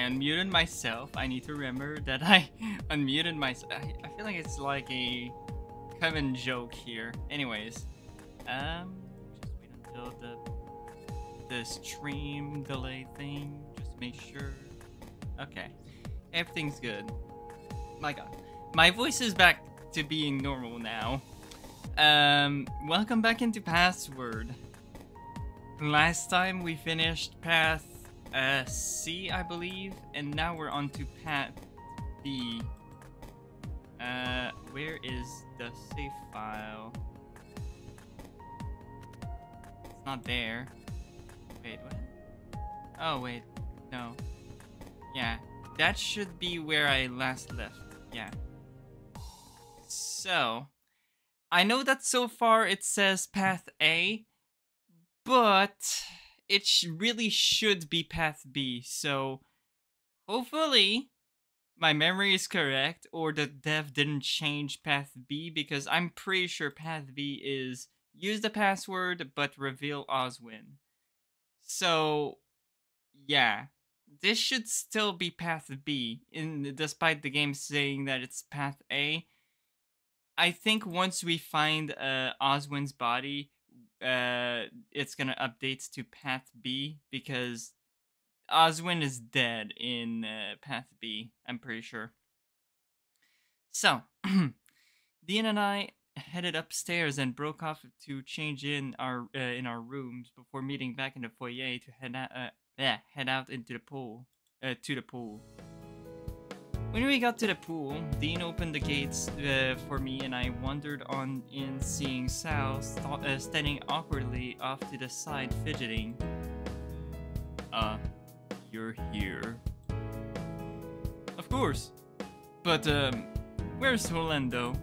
unmuted myself. I need to remember that I unmuted myself. I feel like it's like a common joke here. Anyways, just wait until the stream delay thing. Just make sure. Okay, everything's good. My God, my voice is back to being normal now. Welcome back into Password. Last time we finished Path C, I believe, and now we're on to Path B. Where is the save file? It's not there. Wait, what? Oh, wait, no. Yeah, that should be where I last left. Yeah. So, I know that so far it says Path A, but it really should be Path B, so hopefully my memory is correct, or the dev didn't change Path B, because I'm pretty sure Path B is use the password but reveal Oswin. So, yeah, this should still be Path B, despite the game saying that it's Path A. I think once we find Oswin's body, it's gonna update to Path B, because Oswin is dead in Path B, I'm pretty sure. So, Dean and I headed upstairs and broke off to change in our rooms before meeting back in the foyer to head out into the pool. To the pool. When we got to the pool, Dean opened the gates for me, and I wandered on in, seeing Sal standing awkwardly off to the side, fidgeting. You're here. Of course. But, where's Orlando?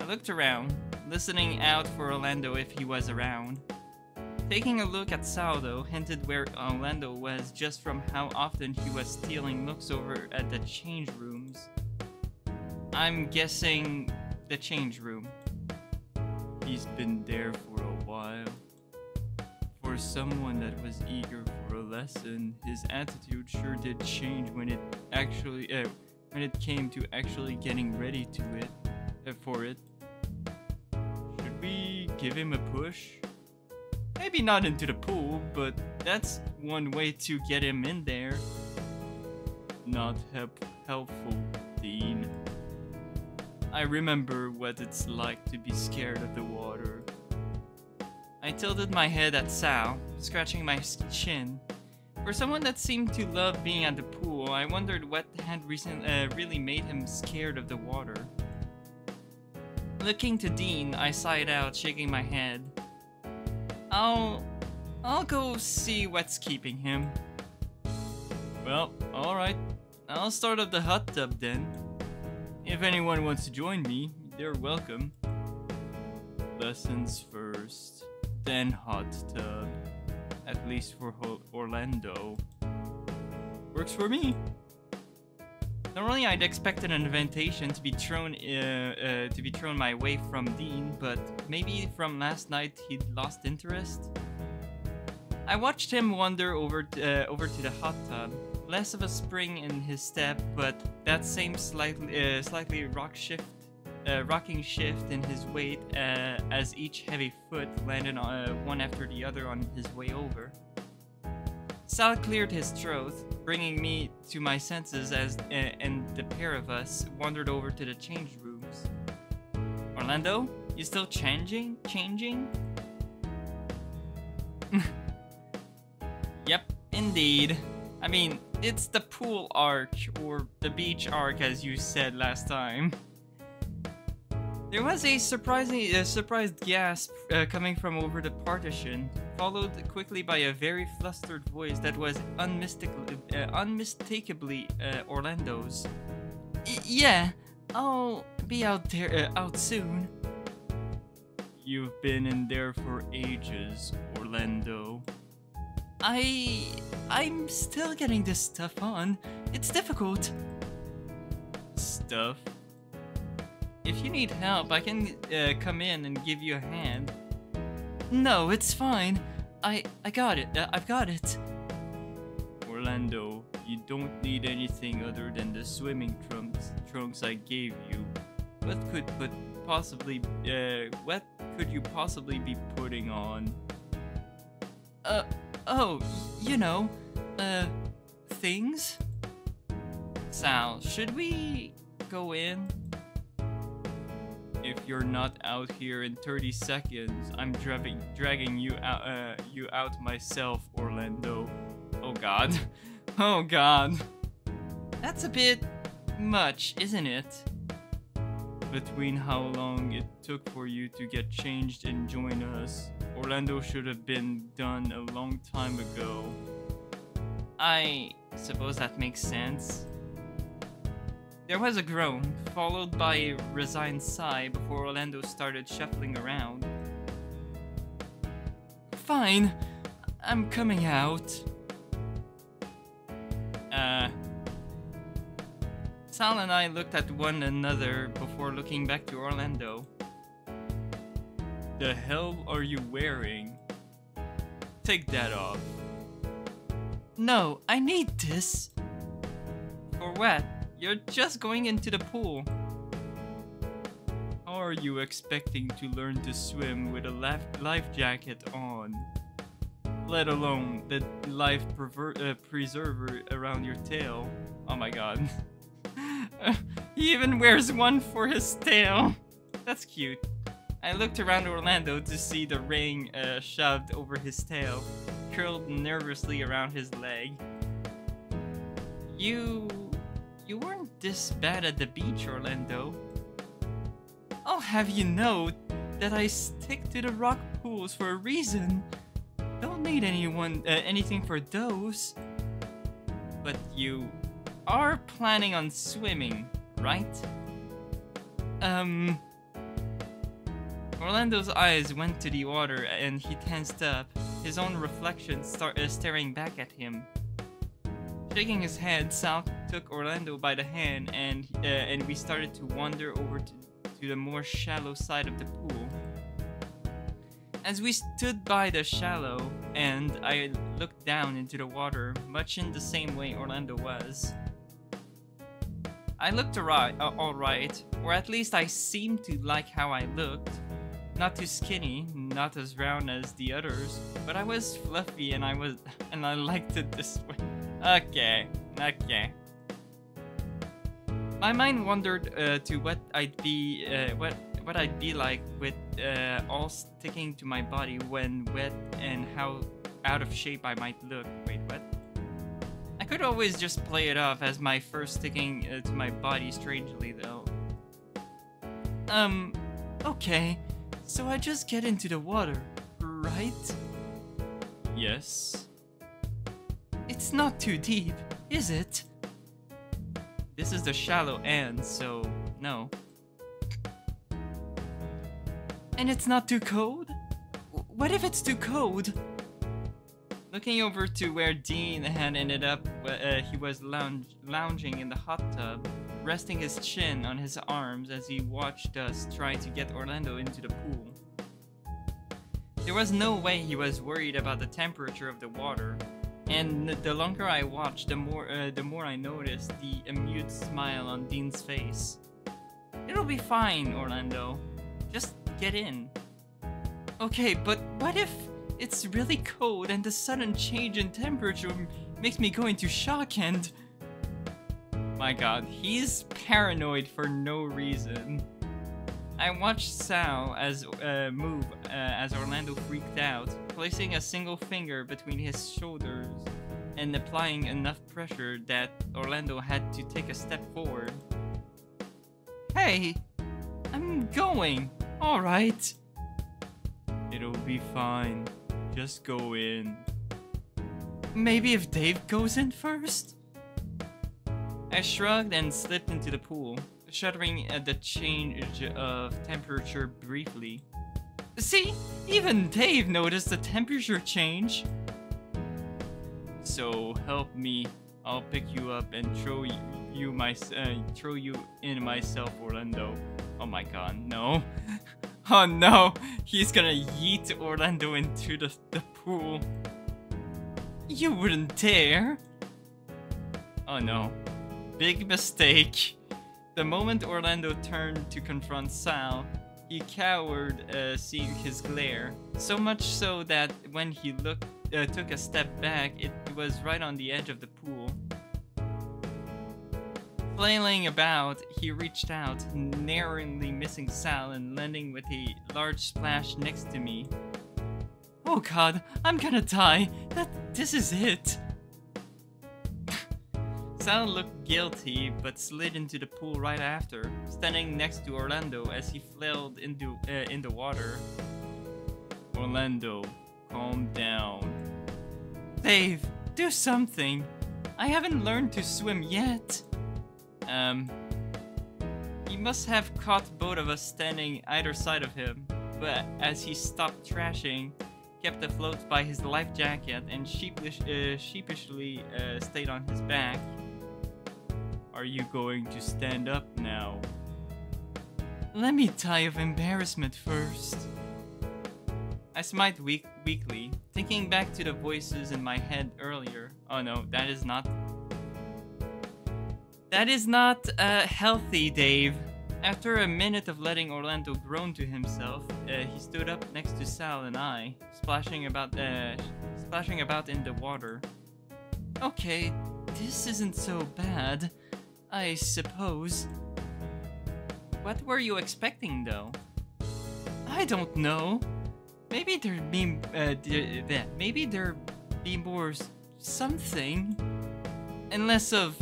I looked around, listening out for Orlando if he was around. Taking a look at Sal, though, hinted where Orlando was just from how often he was stealing looks over at the change rooms. I'm guessing the change room. He's been there for a while. For someone that was eager for a lesson, his attitude sure did change when it came to actually getting ready for it. Should we give him a push? Maybe not into the pool, but that's one way to get him in there. Not helpful, Dean. I remember what it's like to be scared of the water. I tilted my head at Sal, scratching my chin. For someone that seemed to love being at the pool, I wondered what had really made him scared of the water. Looking to Dean, I sighed out, shaking my head. I'll go see what's keeping him. Well, alright. I'll start up the hot tub then. If anyone wants to join me, they're welcome. Lessons first, then hot tub. At least for Orlando. Works for me. Normally, I'd expected an invitation to be thrown my way from Dean, but maybe from last night he'd lost interest. I watched him wander over to the hot tub, less of a spring in his step, but that same slightly rocking shift in his weight as each heavy foot landed one after the other on his way over. Sal cleared his throat, bringing me to my senses and the pair of us wandered over to the change rooms. Orlando, you still changing? Yep, indeed. I mean, it's the pool arc, or the beach arc as you said last time. There was a surprised gasp coming from over the partition, followed quickly by a very flustered voice that was unmistakably Orlando's. Yeah, I'll be out soon. You've been in there for ages, Orlando. I'm still getting this stuff on. It's difficult. Stuff? If you need help, I can come in and give you a hand. No, it's fine. I got it. I've got it. Orlando, you don't need anything other than the swimming trunks I gave you, what could you possibly be putting on? Oh, you know, things? Sal, should we go in? If you're not out here in 30 seconds, I'm dragging you out myself, Orlando. Oh god. Oh god. That's a bit much, isn't it? Between how long it took for you to get changed and join us, Orlando should have been done a long time ago. I suppose that makes sense. There was a groan, followed by a resigned sigh before Orlando started shuffling around. Fine, I'm coming out. Sal and I looked at one another before looking back to Orlando. The hell are you wearing? Take that off. No, I need this. For what? You're just going into the pool. How are you expecting to learn to swim with a life jacket on? Let alone the life preserver around your tail. Oh my god. He even wears one for his tail. That's cute. I looked around Orlando to see the ring shoved over his tail, curled nervously around his leg. You weren't this bad at the beach, Orlando. I'll have you know that I stick to the rock pools for a reason. Don't need anything for those. But you are planning on swimming, right? Orlando's eyes went to the water and he tensed up, his own reflection staring back at him. Shaking his head, Sal took Orlando by the hand and we started to wander over to the more shallow side of the pool. As we stood by the shallow end, I looked down into the water, much in the same way Orlando was. I looked alright, or at least I seemed to like how I looked. Not too skinny, not as round as the others, but I was fluffy and I liked it this way. Okay. My mind wandered to what I'd be like with all sticking to my body when wet and how out of shape I might look. Wait, what? I could always just play it off as my first sticking to my body strangely though. Okay. So I just get into the water, right? Yes. It's not too deep, is it? This is the shallow end, so no. And it's not too cold? What if it's too cold? Looking over to where Dean had ended up, he was lounging in the hot tub, resting his chin on his arms as he watched us try to get Orlando into the pool. There was no way he was worried about the temperature of the water, and the longer I watched, the more I noticed the amused smile on Dean's face. It'll be fine, Orlando. Just get in. Okay, but what if it's really cold and the sudden change in temperature makes me go into shock and... My god, he's paranoid for no reason. I watched Sal move as Orlando freaked out, placing a single finger between his shoulders and applying enough pressure that Orlando had to take a step forward. Hey, I'm going, alright. It'll be fine, just go in. Maybe if Dave goes in first? I shrugged and slipped into the pool, shuddering at the change of temperature briefly. See, even Dave noticed the temperature change. So help me, I'll pick you up and throw you in myself, Orlando. Oh my god, no. Oh no, he's gonna yeet Orlando into the pool. You wouldn't dare. Oh no. Big mistake. The moment Orlando turned to confront Sal, he cowered, seeing his glare. So much so that when he took a step back, it was right on the edge of the pool. Flailing about, he reached out, narrowly missing Sal and landing with a large splash next to me. Oh god, I'm gonna die. This is it. Sal looked guilty, but slid into the pool right after, standing next to Orlando as he flailed in the water. Orlando, calm down. Dave, do something. I haven't learned to swim yet. He must have caught both of us standing either side of him, but as he stopped trashing, kept afloat by his life jacket and sheepishly stayed on his back. Are you going to stand up now? Let me die of embarrassment first. I smiled weakly, thinking back to the voices in my head earlier. Oh no, that is not healthy, Dave. After a minute of letting Orlando groan to himself, he stood up next to Sal and I, splashing about in the water. Okay, this isn't so bad, I suppose. What were you expecting, though? I don't know. Maybe there'd be more something, and less of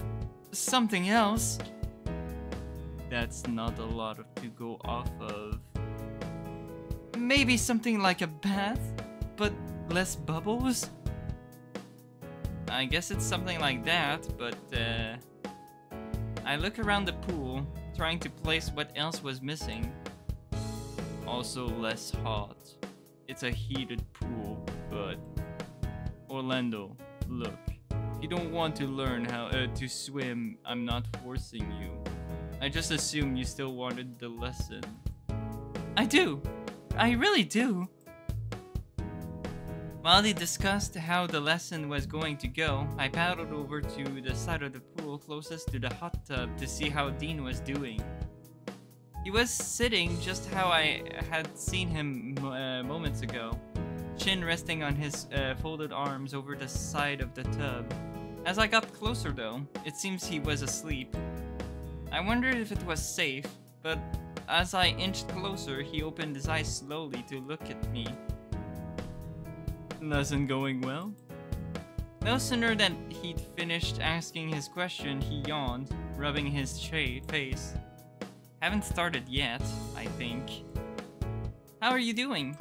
something else. That's not a lot to go off of. Maybe something like a bath, but less bubbles? I guess it's something like that, but I look around the pool, trying to place what else was missing. Also less hot. It's a heated pool, but... Orlando, look. If you don't want to learn how to swim, I'm not forcing you. I just assume you still wanted the lesson. I do. I really do. While they discussed how the lesson was going to go, I paddled over to the side of the pool closest to the hot tub to see how Dean was doing. He was sitting just how I had seen him moments ago, chin resting on his folded arms over the side of the tub. As I got closer though, it seems he was asleep. I wondered if it was safe, but as I inched closer, he opened his eyes slowly to look at me. Lesson going well? No sooner than he'd finished asking his question, he yawned, rubbing his face. Haven't started yet, I think. How are you doing?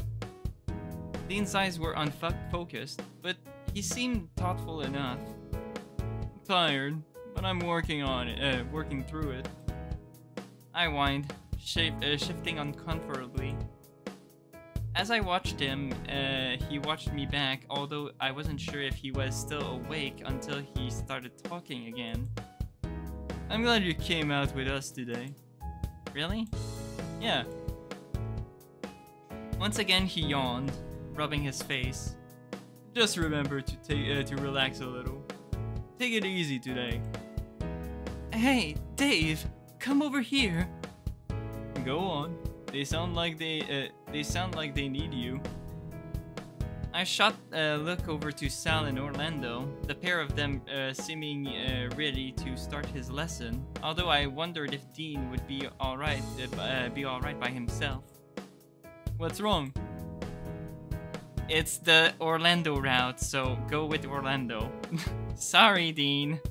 Dean's eyes were unfocused, but he seemed thoughtful enough. Tired, but I'm working through it. I whined, shifting uncomfortably. As I watched him, he watched me back, although I wasn't sure if he was still awake until he started talking again. I'm glad you came out with us today. Really? Yeah. Once again he yawned, rubbing his face. Just remember to relax a little. Take it easy today. Hey, Dave, come over here. Go on. They sound like they need you. I shot a look over to Sal and Orlando, the pair of them seeming ready to start his lesson. Although I wondered if Dean would be all right by himself. What's wrong? It's the Orlando route, so go with Orlando. Sorry, Dean.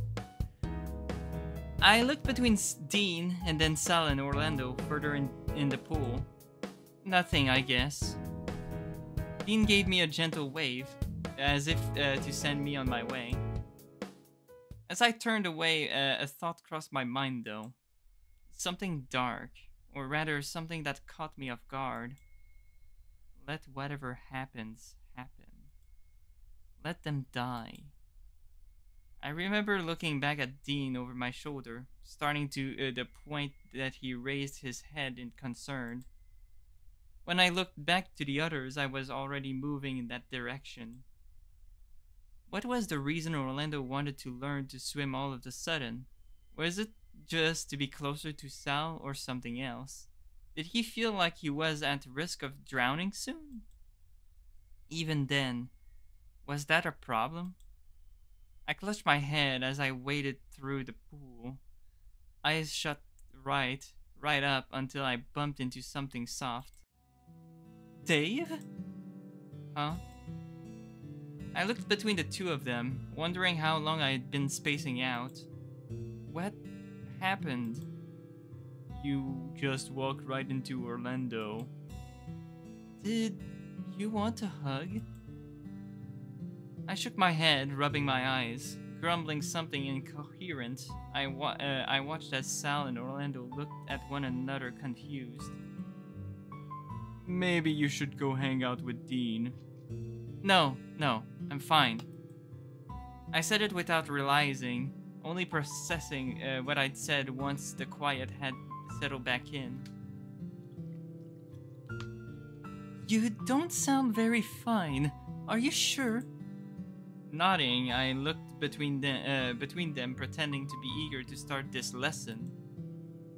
I looked between Dean and then Sal and Orlando further in the pool. Nothing, I guess. Dean gave me a gentle wave, as if to send me on my way. As I turned away, a thought crossed my mind though. Something dark, or rather something that caught me off guard. Let whatever happens, happen. Let them die. I remember looking back at Dean over my shoulder, starting to the point that he raised his head in concern. When I looked back to the others, I was already moving in that direction. What was the reason Orlando wanted to learn to swim all of a sudden? Was it just to be closer to Sal or something else? Did he feel like he was at risk of drowning soon? Even then, was that a problem? I clutched my head as I waded through the pool, eyes shut right up until I bumped into something soft. Dave? Huh? I looked between the two of them, wondering how long I had been spacing out. What happened? You just walked right into Orlando. Did you want a hug? I shook my head, rubbing my eyes, grumbling something incoherent. I watched as Sal and Orlando looked at one another confused. Maybe you should go hang out with Dean. No, I'm fine. I said it without realizing, only processing what I'd said once the quiet had settled back in. You don't sound very fine. Are you sure? Nodding, I looked between them, pretending to be eager to start this lesson.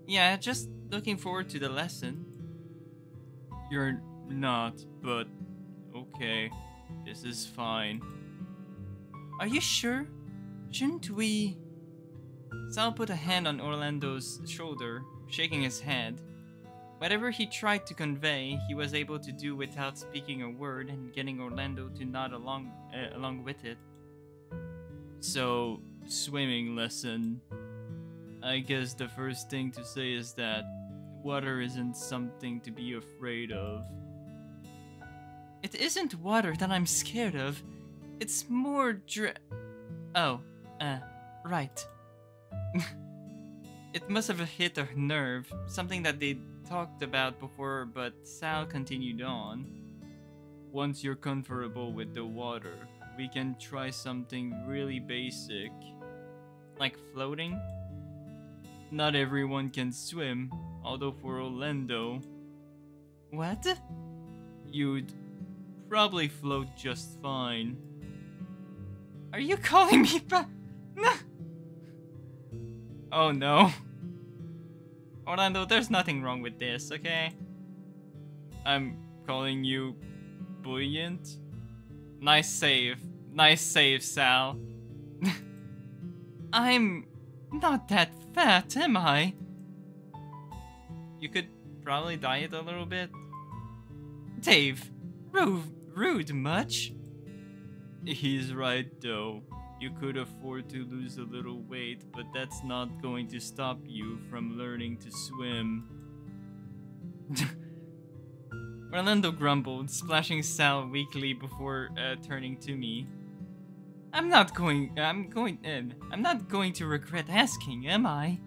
Yeah, just looking forward to the lesson. You're not, but okay, this is fine. Are you sure? Shouldn't we? Sal put a hand on Orlando's shoulder, shaking his head. Whatever he tried to convey, he was able to do without speaking a word and getting Orlando to nod along with it. So, swimming lesson. I guess the first thing to say is that water isn't something to be afraid of. It isn't water that I'm scared of. It's more right. It must have hit a nerve, something that they talked about before, but Sal continued on. Once you're comfortable with the water, we can try something really basic. Like floating? Not everyone can swim, although for Orlando... What? You'd probably float just fine. Are you calling me Oh no. Orlando, there's nothing wrong with this, okay? I'm calling you buoyant? Nice save, Sal. I'm not that fat, am I? You could probably diet a little bit. Dave, rude much? He's right though. You could afford to lose a little weight, but that's not going to stop you from learning to swim. Orlando grumbled, splashing Sal weakly before turning to me. I'm not going to regret asking, am I?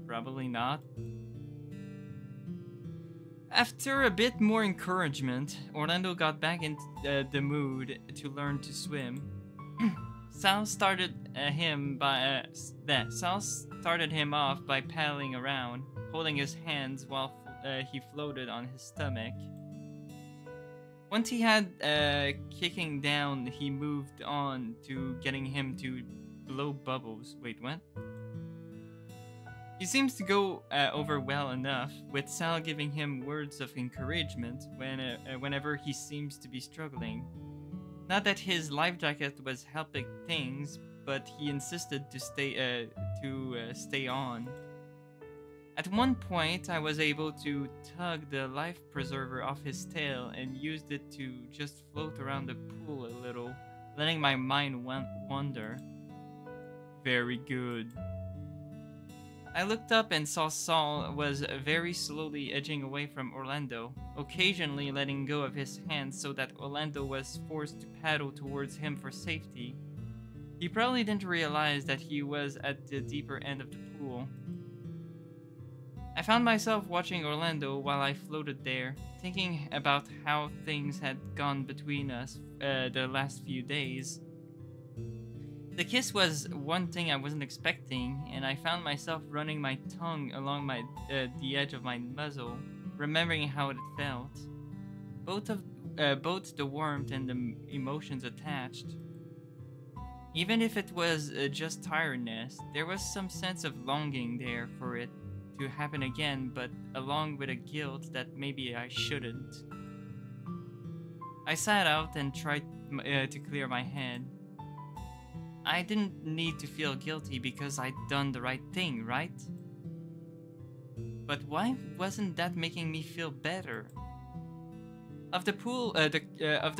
Probably not. After a bit more encouragement, Orlando got back into the mood to learn to swim. Sal started him off by paddling around, holding his hands while he floated on his stomach. Once he had kicking down, he moved on to getting him to blow bubbles. Wait, what? He seems to go over well enough, with Sal giving him words of encouragement whenever he seems to be struggling. Not that his life jacket was helping things, but he insisted to stay on. At one point, I was able to tug the life preserver off his tail and used it to just float around the pool a little, letting my mind wander. Very good. I looked up and saw Sal was very slowly edging away from Orlando, occasionally letting go of his hands so that Orlando was forced to paddle towards him for safety. He probably didn't realize that he was at the deeper end of the pool. I found myself watching Orlando while I floated there, thinking about how things had gone between us the last few days. The kiss was one thing I wasn't expecting, and I found myself running my tongue along the edge of my muzzle, remembering how it felt. Both the warmth and the emotions attached. Even if it was just tiredness, there was some sense of longing there for it to happen again, but along with a guilt that maybe I shouldn't. I sat out and tried to clear my head. I didn't need to feel guilty because I'd done the right thing, right? But why wasn't that making me feel better? Of the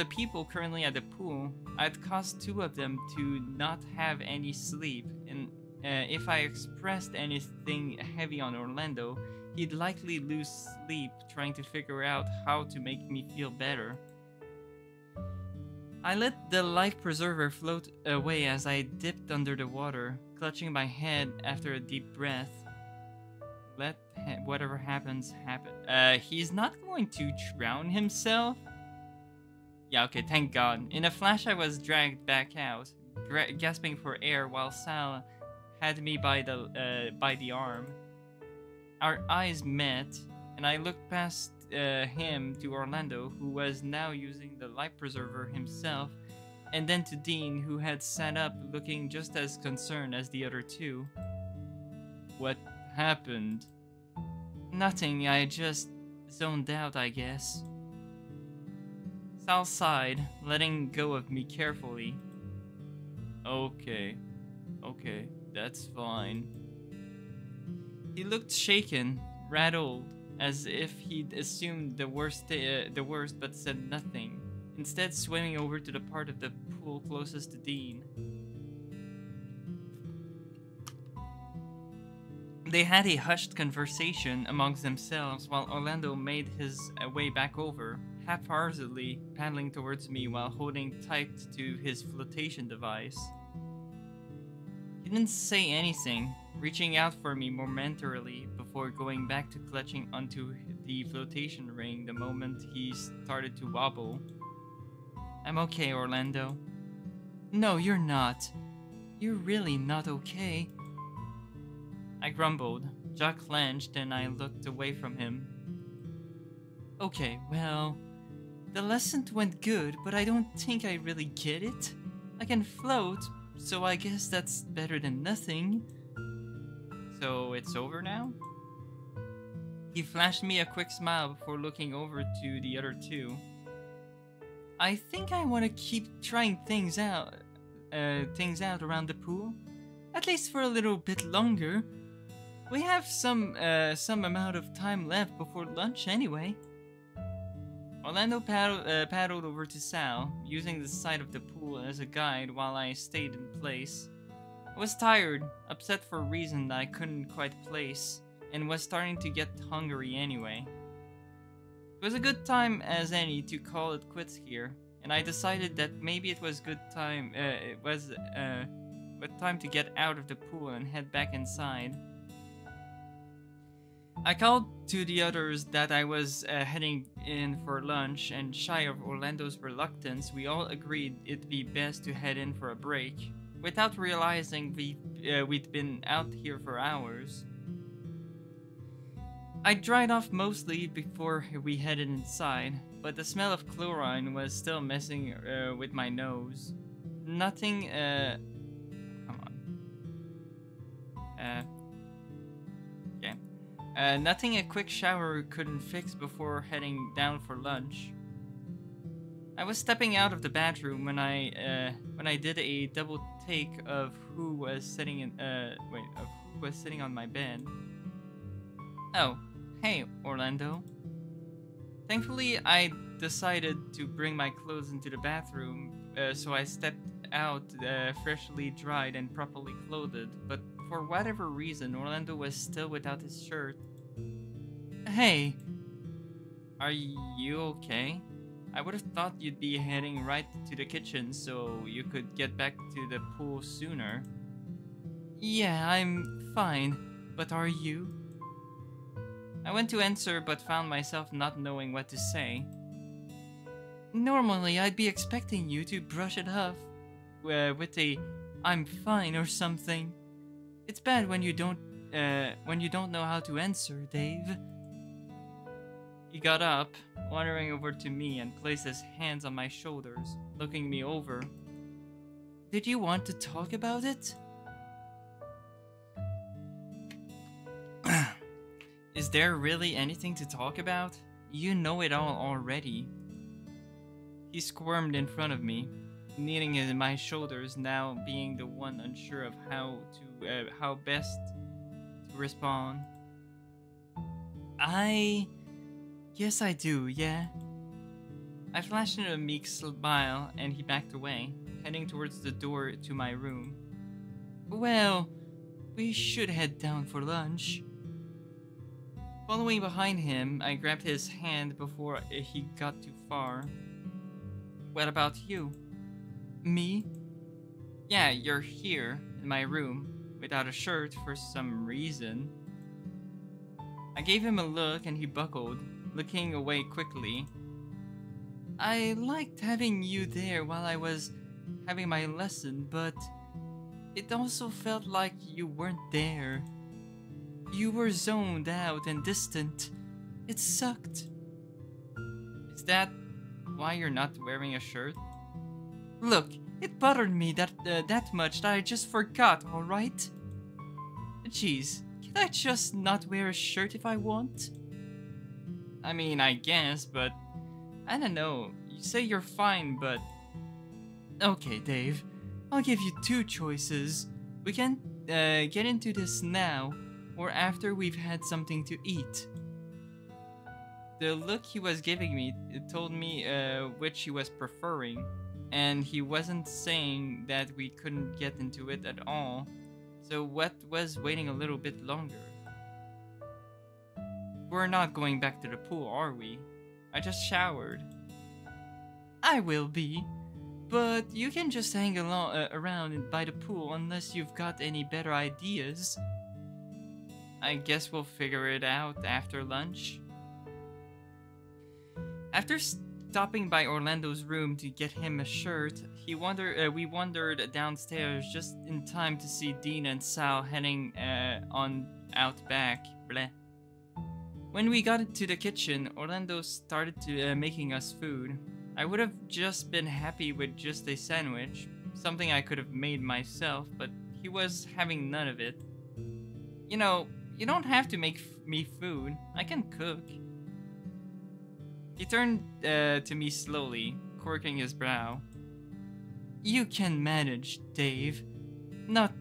people currently at the pool, I'd caused two of them to not have any sleep, and if I expressed anything heavy on Orlando, he'd likely lose sleep trying to figure out how to make me feel better. I let the life preserver float away as I dipped under the water, clutching my head after a deep breath. Let whatever happens happen. He's not going to drown himself? Yeah, okay, thank God. In a flash, I was dragged back out, gasping for air while Sal had me by the arm. Our eyes met, and I looked past him to Orlando, who was now using the life preserver himself, and then to Dean, who had sat up looking just as concerned as the other two. What happened? Nothing, I just zoned out, I guess. Sal sighed, letting go of me carefully. Okay, that's fine. He looked shaken, rattled, as if he'd assumed the worst, but said nothing, instead swimming over to the part of the pool closest to Dean. They had a hushed conversation amongst themselves while Orlando made his way back over, haphazardly paddling towards me while holding tight to his flotation device. He didn't say anything, reaching out for me momentarily before going back to clutching onto the flotation ring the moment he started to wobble. I'm okay, Orlando. No, you're not. You're really not okay. I grumbled, jaw clenched, and I looked away from him. Okay, well, the lesson went good, but I don't think I really get it. I can float, so I guess that's better than nothing. So it's over now? He flashed me a quick smile before looking over to the other two. I think I want to keep trying things out around the pool, at least for a little bit longer. We have some amount of time left before lunch anyway. Orlando paddled over to Sal, using the side of the pool as a guide while I stayed in place. I was tired, upset for a reason that I couldn't quite place, and was starting to get hungry anyway. It was a good time as any to call it quits here, and I decided that maybe it was time to get out of the pool and head back inside. I called to the others that I was heading in for lunch, and shy of Orlando's reluctance, we all agreed it'd be best to head in for a break, without realizing we'd been out here for hours. I dried off mostly before we headed inside, but the smell of chlorine was still messing with my nose. Nothing, nothing a quick shower couldn't fix before heading down for lunch. I was stepping out of the bathroom when I did a double take of who was sitting on my bed. Oh, hey, Orlando. Thankfully, I decided to bring my clothes into the bathroom, so I stepped out freshly dried and properly clothed, but for whatever reason, Orlando was still without his shirt. Hey, are you okay? I would have thought you'd be heading right to the kitchen so you could get back to the pool sooner. Yeah, I'm fine, but are you? I went to answer but found myself not knowing what to say. Normally, I'd be expecting you to brush it off with a "I'm fine" or something. It's bad when you don't know how to answer, Dave. He got up, wandering over to me and placed his hands on my shoulders, looking me over. Did you want to talk about it? Is there really anything to talk about? You know it all already. He squirmed in front of me, kneeling in my shoulders, now being the one unsure of how best to respond. Yes I do, yeah. I flashed him a meek smile and he backed away, heading towards the door to my room. Well, we should head down for lunch. Following behind him, I grabbed his hand before he got too far. What about you? Me? Yeah, you're here in my room without a shirt for some reason. I gave him a look and he buckled, looking away quickly. I liked having you there while I was having my lesson, but it also felt like you weren't there. You were zoned out and distant. It sucked. Is that why you're not wearing a shirt? Look, it bothered me that much that I just forgot, alright? Jeez, can I just not wear a shirt if I want? I mean, I guess, but I don't know. You say you're fine, but... Okay, Dave. I'll give you two choices. We can get into this now, or after we've had something to eat. The look he was giving me told me which he was preferring, and he wasn't saying that we couldn't get into it at all, so what was waiting a little bit longer? We're not going back to the pool, are we? I just showered. I will be, but you can just hang around by the pool unless you've got any better ideas. I guess we'll figure it out after lunch. After stopping by Orlando's room to get him a shirt, we wandered downstairs just in time to see Dean and Sal heading on out back. Bleh. When we got to the kitchen, Orlando started to making us food. I would have just been happy with just a sandwich, something I could have made myself, but he was having none of it. You know, you don't have to make me food. I can cook. He turned to me slowly, quirking his brow. You can manage, Dave. Not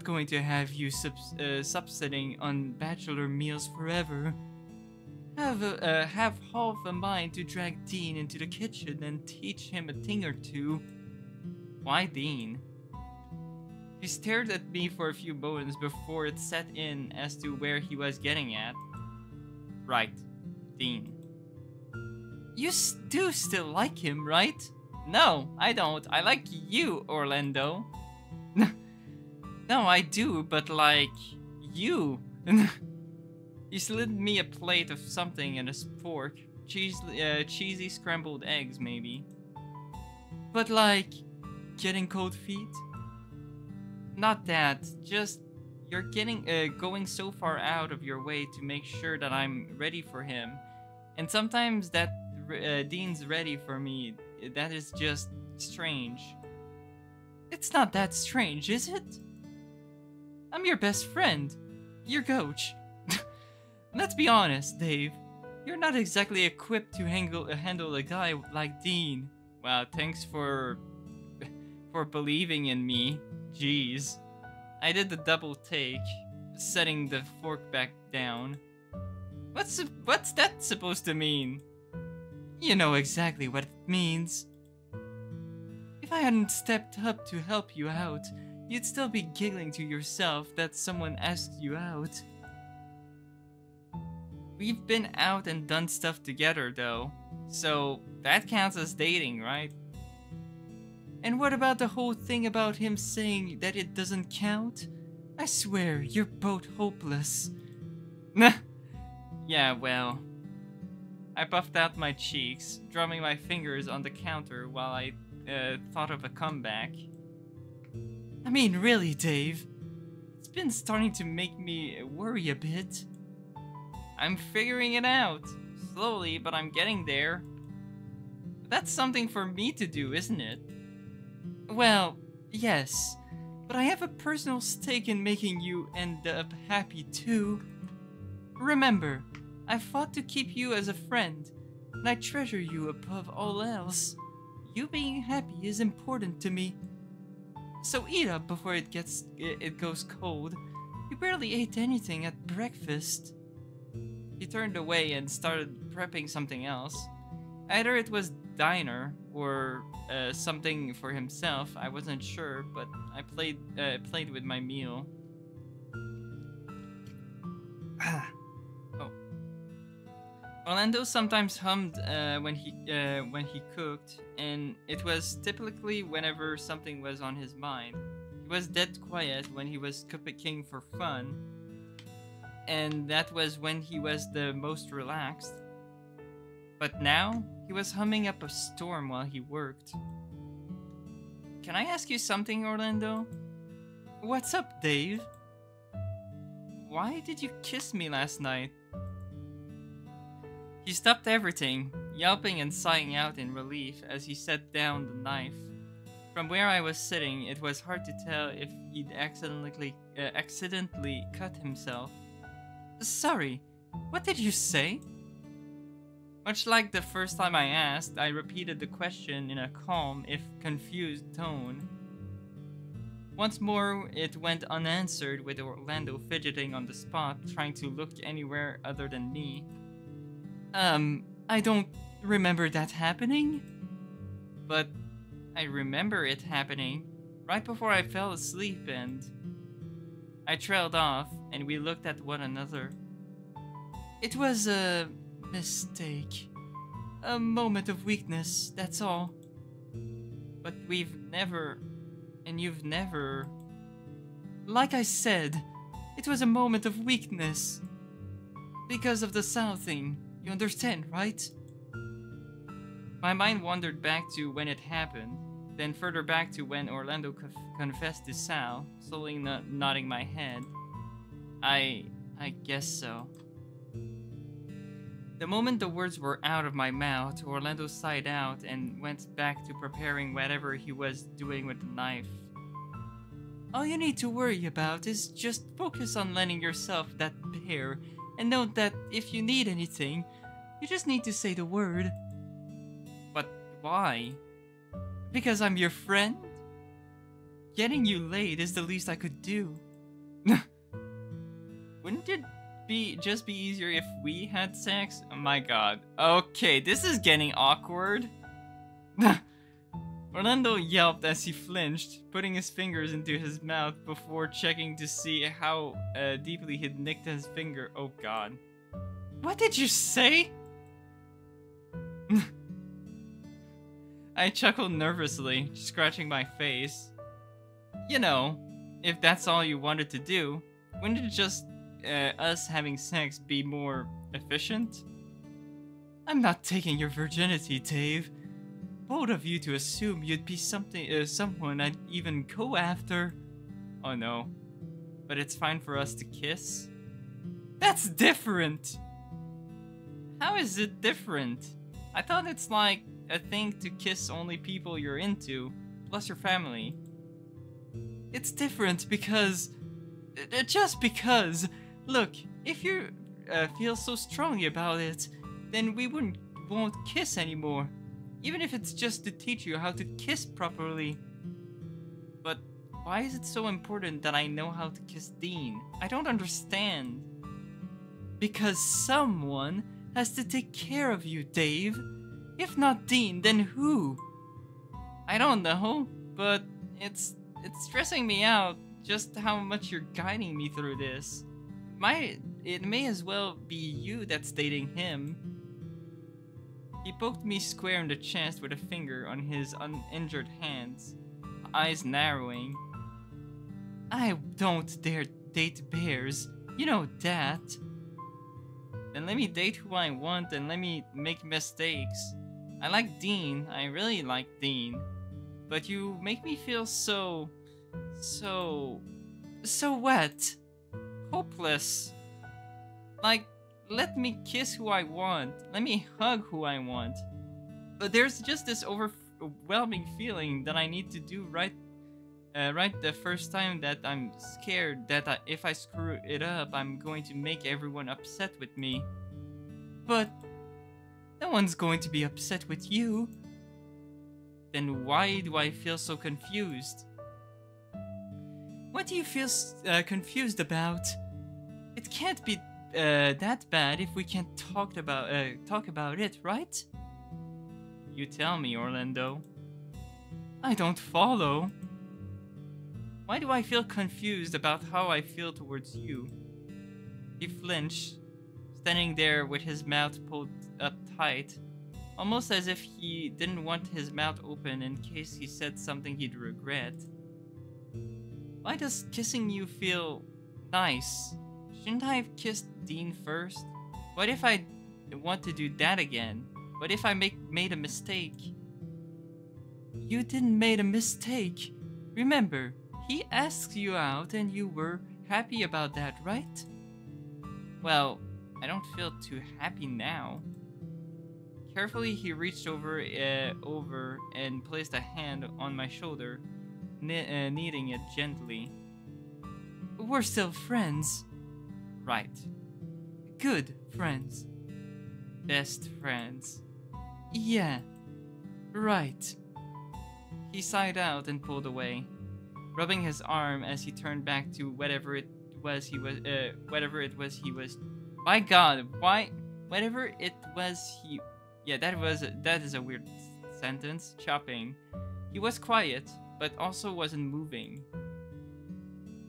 going to have you subsisting on bachelor meals forever. Have half a mind to drag Dean into the kitchen and teach him a thing or two. Why Dean? He stared at me for a few moments before it set in as to where he was getting at. Right, Dean. You do still like him, right? No, I don't. I like you, Orlando. No, I do, but like, you. He slid me a plate of something and a fork. Cheesy scrambled eggs, maybe. But like, getting cold feet? Not that, just you're going so far out of your way to make sure that I'm ready for him. And sometimes that Dean's ready for me, that is just strange. It's not that strange, is it? I'm your best friend, your coach. Let's be honest, Dave. You're not exactly equipped to handle a guy like Dean. Wow, thanks for believing in me. Jeez. I did the double take, setting the fork back down. What's that supposed to mean? You know exactly what it means. If I hadn't stepped up to help you out, you'd still be giggling to yourself that someone asked you out. We've been out and done stuff together though, so that counts as dating, right? And what about the whole thing about him saying that it doesn't count? I swear, you're both hopeless. Yeah, well. I puffed out my cheeks, drumming my fingers on the counter while I thought of a comeback. I mean, really, Dave. It's been starting to make me worry a bit. I'm figuring it out. Slowly, but I'm getting there. But that's something for me to do, isn't it? Well, Yes, but I have a personal stake in making you end up happy too. Remember, I fought to keep you as a friend, and I treasure you above all else. You being happy is important to me. So eat up before it goes cold. You barely ate anything at breakfast. He turned away and started prepping something else. Either it was diner or something for himself. I wasn't sure, but I played with my meal. Oh. Orlando sometimes hummed when he cooked, and it was typically whenever something was on his mind. He was dead quiet when he was cooking for fun, and that was when he was the most relaxed. But now, he was humming up a storm while he worked. Can I ask you something, Orlando? What's up, Dave? Why did you kiss me last night? He stopped everything, yelping and sighing out in relief as he set down the knife. From where I was sitting, it was hard to tell if he'd accidentally cut himself. Sorry, what did you say? Much like the first time I asked, I repeated the question in a calm, if confused tone. Once more, it went unanswered, with Orlando fidgeting on the spot, trying to look anywhere other than me. I don't remember that happening. But I remember it happening right before I fell asleep, and I trailed off, and we looked at one another. It was a mistake. A moment of weakness, that's all. But we've never, and you've never... Like I said, it was a moment of weakness. Because of the Sal thing, you understand, right? My mind wandered back to when it happened, then further back to when Orlando confessed to Sal, slowly nodding my head. I guess so. The moment the words were out of my mouth, Orlando sighed out and went back to preparing whatever he was doing with the knife. All you need to worry about is just focus on lending yourself that bear, and note that if you need anything, you just need to say the word. But why? Because I'm your friend? Getting you laid is the least I could do. Wouldn't it just be easier if we had sex? Oh my god. Okay, this is getting awkward. Orlando yelped as he flinched, putting his fingers into his mouth before checking to see how deeply he'd nicked his finger. Oh god. What did you say? I chuckled nervously, scratching my face. You know, if that's all you wanted to do, wouldn't it just us having sex be more efficient? I'm not taking your virginity, Dave. Bold of you to assume you'd be someone I'd even go after. Oh no. But it's fine for us to kiss? That's different! How is it different? I thought it's like a thing to kiss only people you're into, plus your family. It's different because... just because... Look, if you feel so strongly about it, then we won't kiss anymore. Even if it's just to teach you how to kiss properly. But why is it so important that I know how to kiss Dean? I don't understand. Because someone has to take care of you, Dave. If not Dean, then who? I don't know, but it's stressing me out just how much you're guiding me through this. It may as well be you that's dating him. He poked me square in the chest with a finger on his uninjured hands, eyes narrowing. I don't dare date bears, you know that. Then let me date who I want and let me make mistakes. I like Dean, I really like Dean. But you make me feel so what? Hopeless. Like, let me kiss who I want. Let me hug who I want. But there's just this overwhelming feeling that I need to do right right the first time that I'm scared that if I screw it up, I'm going to make everyone upset with me. But no one's going to be upset with you. Then why do I feel so confused? What do you feel confused about? It can't be that bad if we can't talk about it, right? You tell me, Orlando. I don't follow. Why do I feel confused about how I feel towards you? He flinched, standing there with his mouth pulled up tight, almost as if he didn't want his mouth open in case he said something he'd regret. Why does kissing you feel nice? Shouldn't I have kissed Dean first? What if I want to do that again? What if I made a mistake? You didn't make a mistake. Remember, he asked you out and you were happy about that, right? Well, I don't feel too happy now. Carefully, he reached over and placed a hand on my shoulder, kneading it gently. We're still friends. Right. Good friends. Best friends. Yeah. Right. He sighed out and pulled away, rubbing his arm as he turned back to whatever it was he was. My God, why? Whatever it was he. Yeah, that is a weird sentence. Chopping. He was quiet, but also wasn't moving.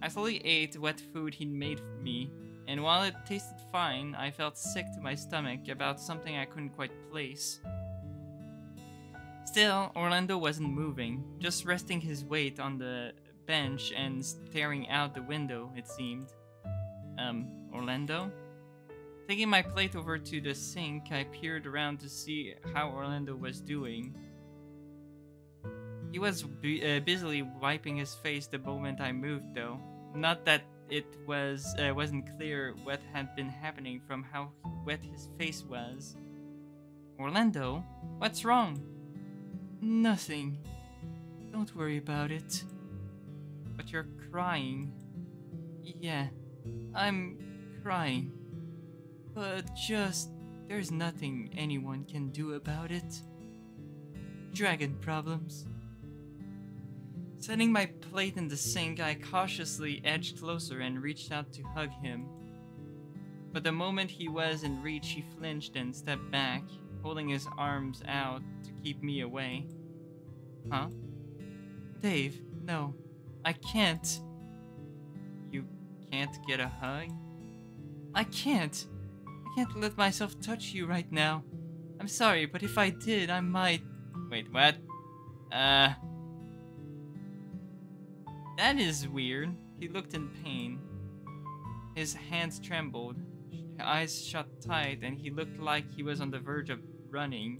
I slowly ate what food he'd made for me, and while it tasted fine, I felt sick to my stomach about something I couldn't quite place. Still, Orlando wasn't moving, just resting his weight on the bench and staring out the window, it seemed. Orlando? Taking my plate over to the sink, I peered around to see how Orlando was doing. He was busily wiping his face the moment I moved, though. Not that it wasn't clear what had been happening from how wet his face was. Orlando, what's wrong? Nothing. Don't worry about it. But you're crying. Yeah, I'm crying. But there's nothing anyone can do about it. Dragon problems. Setting my plate in the sink, I cautiously edged closer and reached out to hug him. But the moment he was in reach, he flinched and stepped back, holding his arms out to keep me away. Huh? Dave, no, I can't. You can't get a hug? I can't let myself touch you right now. I'm sorry, but if I did, I might... Wait, what? That is weird. He looked in pain. His hands trembled, eyes shut tight, and he looked like he was on the verge of running.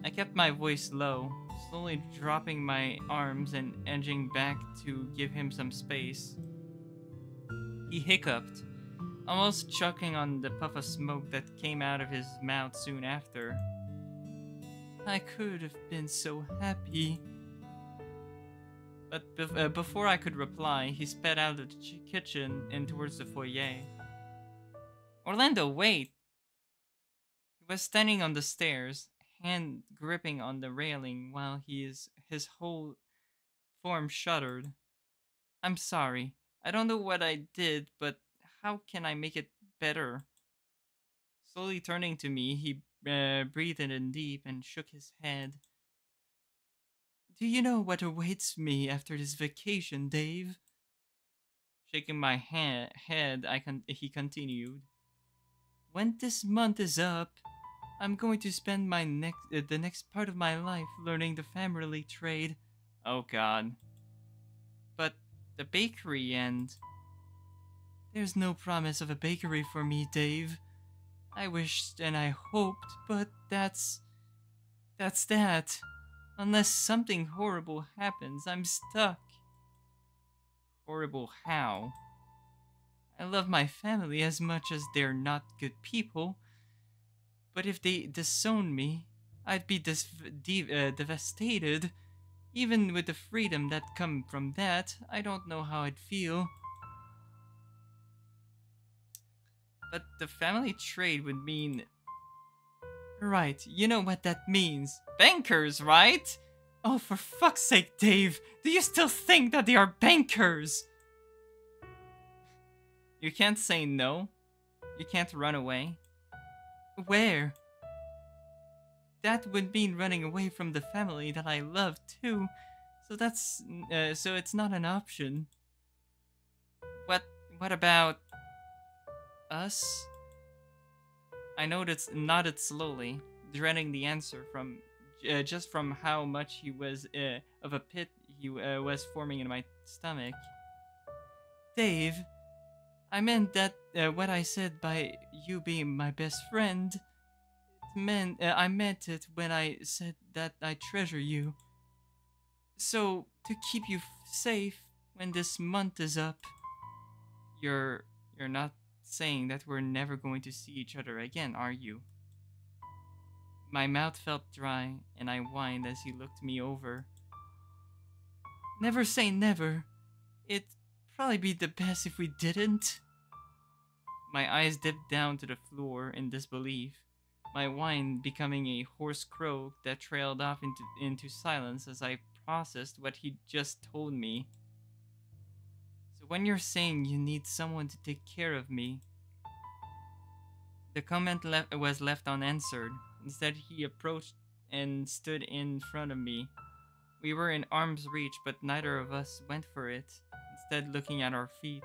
I kept my voice low, slowly dropping my arms and edging back to give him some space. He hiccuped, almost choking on the puff of smoke that came out of his mouth soon after. I could have been so happy. But before I could reply, he sped out of the kitchen and towards the foyer. Orlando, wait! He was standing on the stairs, hand gripping on the railing while his whole form shuddered. I'm sorry. I don't know what I did, but how can I make it better? Slowly turning to me, he breathed in deep and shook his head. Do you know what awaits me after this vacation, Dave? Shaking my head, he continued. When this month is up, I'm going to spend the next part of my life learning the family trade. Oh God. But the bakery and... There's no promise of a bakery for me, Dave. I wished and I hoped, but that's that. Unless something horrible happens, I'm stuck. Horrible how? I love my family as much as they're not good people. But if they disown me, I'd be devastated. Even with the freedom that come from that, I don't know how I'd feel. But the family trade would mean... Right, you know what that means. Bankers, right? Oh, for fuck's sake, Dave. Do you still think that they are bankers? You can't say no. You can't run away. Where? That would mean running away from the family that I love too. So so it's not an option. What about us? I nodded slowly, dreading the answer from just from how much he was of a pit he was forming in my stomach. Dave, I meant that what I said by you being my best friend. I meant it when I said that I treasure you. So to keep you safe when this month is up. You're not saying that we're never going to see each other again, are you? My mouth felt dry, and I whined as he looked me over. Never say never. It'd probably be the best if we didn't. My eyes dipped down to the floor in disbelief, my whine becoming a hoarse croak that trailed off into silence as I processed what he just told me. So when you're saying you need someone to take care of me... The comment was left unanswered. Instead, he approached and stood in front of me. We were in arm's reach, but neither of us went for it, instead looking at our feet.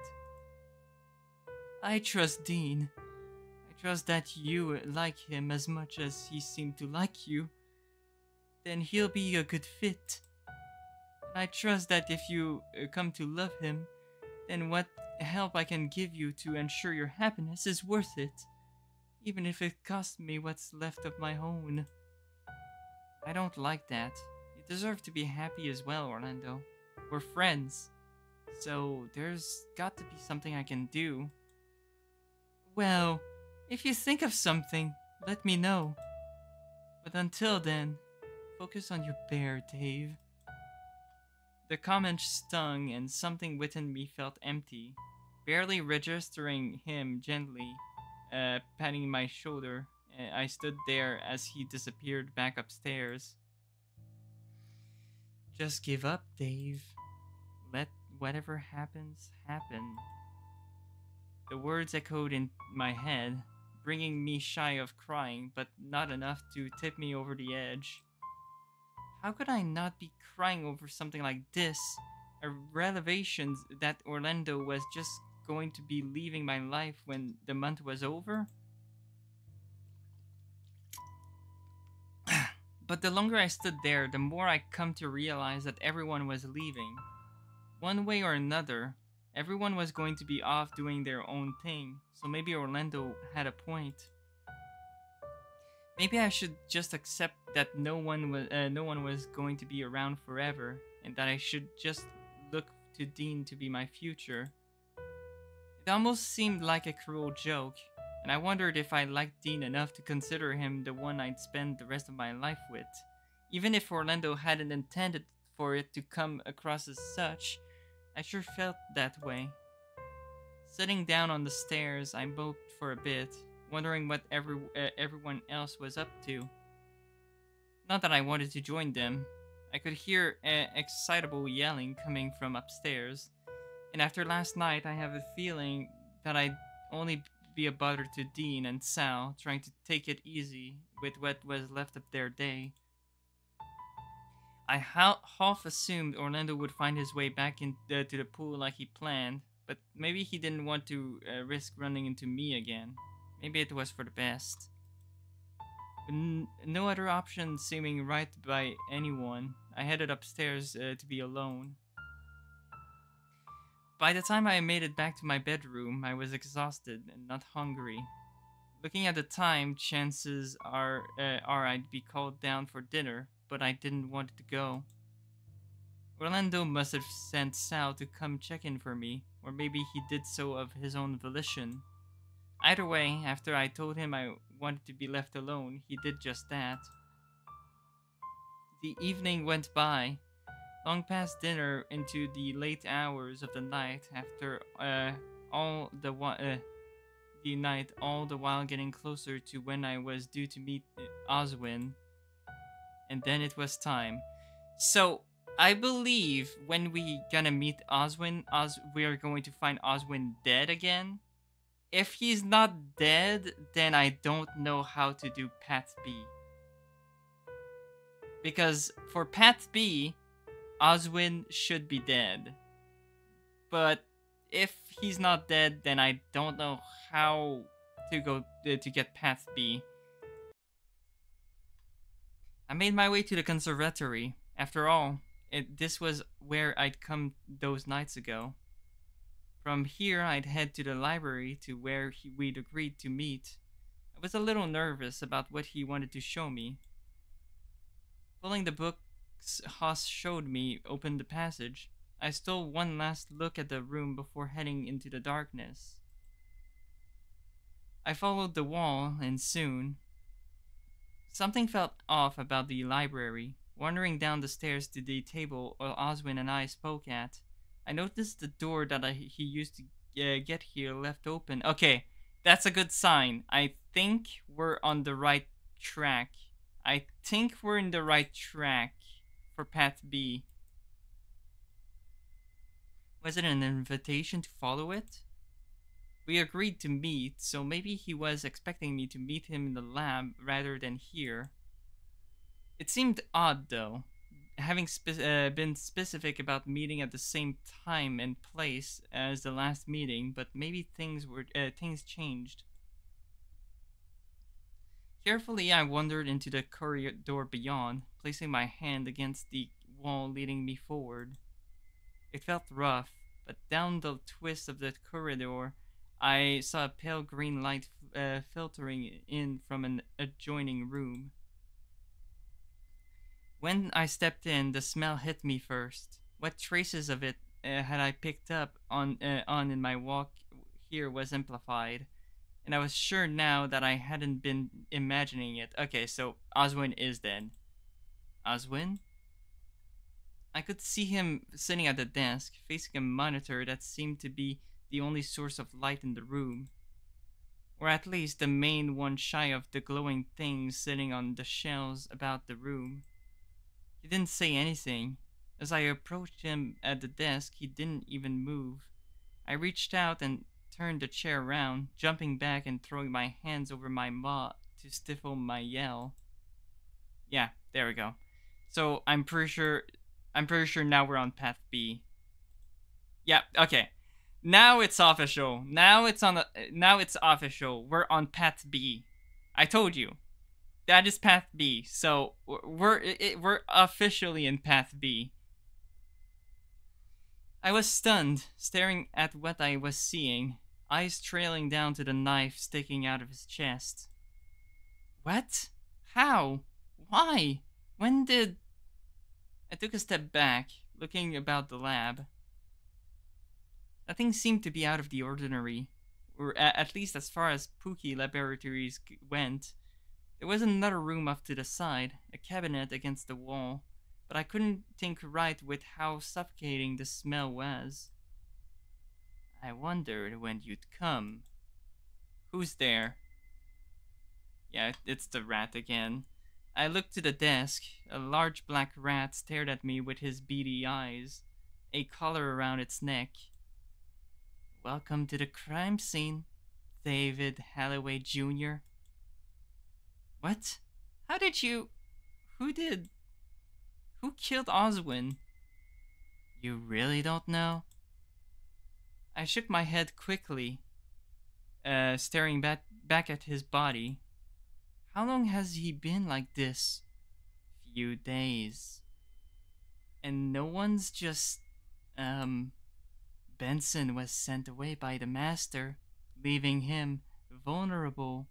I trust Dean. I trust that you like him as much as he seemed to like you. Then he'll be a good fit. And I trust that if you come to love him, then what help I can give you to ensure your happiness is worth it. Even if it costs me what's left of my own. I don't like that. You deserve to be happy as well, Orlando. We're friends. So there's got to be something I can do. Well, if you think of something, let me know. But until then, focus on your bear, Dave. The comment stung and something within me felt empty. Barely registering him gently, patting my shoulder, I stood there as he disappeared back upstairs. Just give up, Dave. Let whatever happens, happen. The words echoed in my head, bringing me shy of crying, but not enough to tip me over the edge. How could I not be crying over something like this? A revelation that Orlando was just going to be leaving my life when the month was over? But the longer I stood there, the more I come to realize that everyone was leaving. One way or another, everyone was going to be off doing their own thing, so maybe Orlando had a point. Maybe I should just accept that no one was going to be around forever, and that I should just look to Dean to be my future. It almost seemed like a cruel joke, and I wondered if I liked Dean enough to consider him the one I'd spend the rest of my life with. Even if Orlando hadn't intended for it to come across as such, I sure felt that way. Sitting down on the stairs, I moped for a bit, wondering what everyone else was up to. Not that I wanted to join them. I could hear excitable yelling coming from upstairs, and after last night I have a feeling that I'd only be a bother to Dean and Sal, trying to take it easy with what was left of their day. I half assumed Orlando would find his way back to the pool like he planned, but maybe he didn't want to risk running into me again. Maybe it was for the best. With no other option seeming right by anyone, I headed upstairs to be alone. By the time I made it back to my bedroom, I was exhausted and not hungry. Looking at the time, chances are I'd be called down for dinner, but I didn't want to go. Orlando must have sent Sal to come check in for me, or maybe he did so of his own volition. Either way, after I told him I wanted to be left alone, he did just that. The evening went by. long past dinner into the late hours of the night after the night, all the while getting closer to when I was due to meet Oswin. And then it was time. So I believe when we gonna meet Oswin, we are going to find Oswin dead again. If he's not dead, then I don't know how to do Path B. Because for Path B, Oswin should be dead. But if he's not dead, then I don't know how to go to get Path B. I made my way to the conservatory. After all, this was where I'd come those nights ago. From here, I'd head to the library to where we'd agreed to meet. I was a little nervous about what he wanted to show me. Pulling the books Haas showed me opened the passage. I stole one last look at the room before heading into the darkness. I followed the wall, and soon something felt off about the library. Wandering down the stairs to the table Oswin and I spoke at, I noticed the door that he used to get here left open. Okay, that's a good sign. I think we're on the right track. I think we're in the right track for Path B. Was it an invitation to follow it? We agreed to meet, so maybe he was expecting me to meet him in the lab rather than here. It seemed odd, though, having been specific about meeting at the same time and place as the last meeting, but maybe things changed. Carefully, I wandered into the corridor beyond, placing my hand against the wall leading me forward. It felt rough, but down the twist of the corridor, I saw a pale green light filtering in from an adjoining room. When I stepped in, the smell hit me first. What traces of it had I picked up on in my walk here was amplified, and I was sure now that I hadn't been imagining it. Okay, so Oswin is dead. Oswin? I could see him sitting at the desk, facing a monitor that seemed to be the only source of light in the room. Or at least the main one, shy of the glowing things sitting on the shelves about the room. He didn't say anything. As I approached him at the desk, he didn't even move. I reached out and turned the chair around, jumping back and throwing my hands over my mouth to stifle my yell. Yeah, there we go. So I'm pretty sure now we're on Path B. Yeah, okay. Now it's official. Now it's official. We're on Path B. I told you. That is Path B. So we're officially in Path B. I was stunned, staring at what I was seeing, eyes trailing down to the knife sticking out of his chest. What? How? Why? When did... I took a step back, looking about the lab. Nothing seemed to be out of the ordinary, or at least as far as Pookie Laboratories went. There was another room off to the side, a cabinet against the wall, but I couldn't think right with how suffocating the smell was. I wondered when you'd come. Who's there? Yeah, it's the rat again. I looked to the desk. A large black rat stared at me with his beady eyes, a collar around its neck. Welcome to the crime scene, David Halloway Jr. What? How did you... Who killed Oswin? You really don't know? I shook my head quickly, staring back at his body. How long has he been like this? Few days. And no one's just... Benson was sent away by the Master, leaving him vulnerable.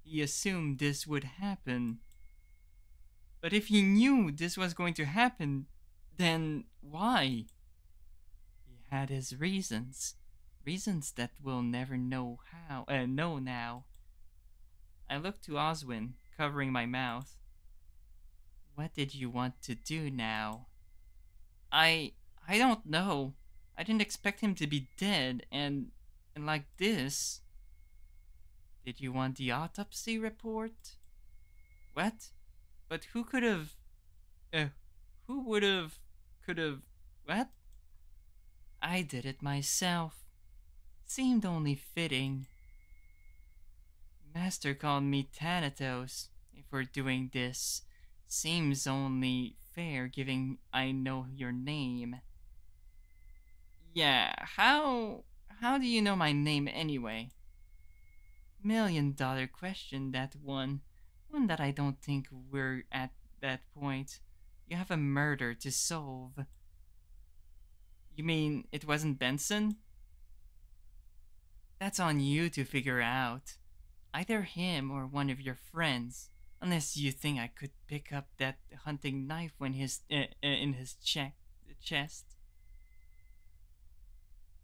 He assumed this would happen. But if he knew this was going to happen, then why? He had his reasons. Reasons that we'll never know now. I looked to Oswin, covering my mouth. What did you want to do now? I I don't know. I didn't expect him to be dead and like this. Did you want the autopsy report? What? But who could have uh, who would have could have what? I did it myself. Seemed only fitting. Master called me Thanatos if we're doing this. Seems only fair given I know your name. Yeah, how do you know my name anyway? $1 million question, that one. One that I don't think we're at that point. You have a murder to solve. You mean it wasn't Benson? That's on you to figure out. Either him or one of your friends. Unless you think I could pick up that hunting knife when in his chest.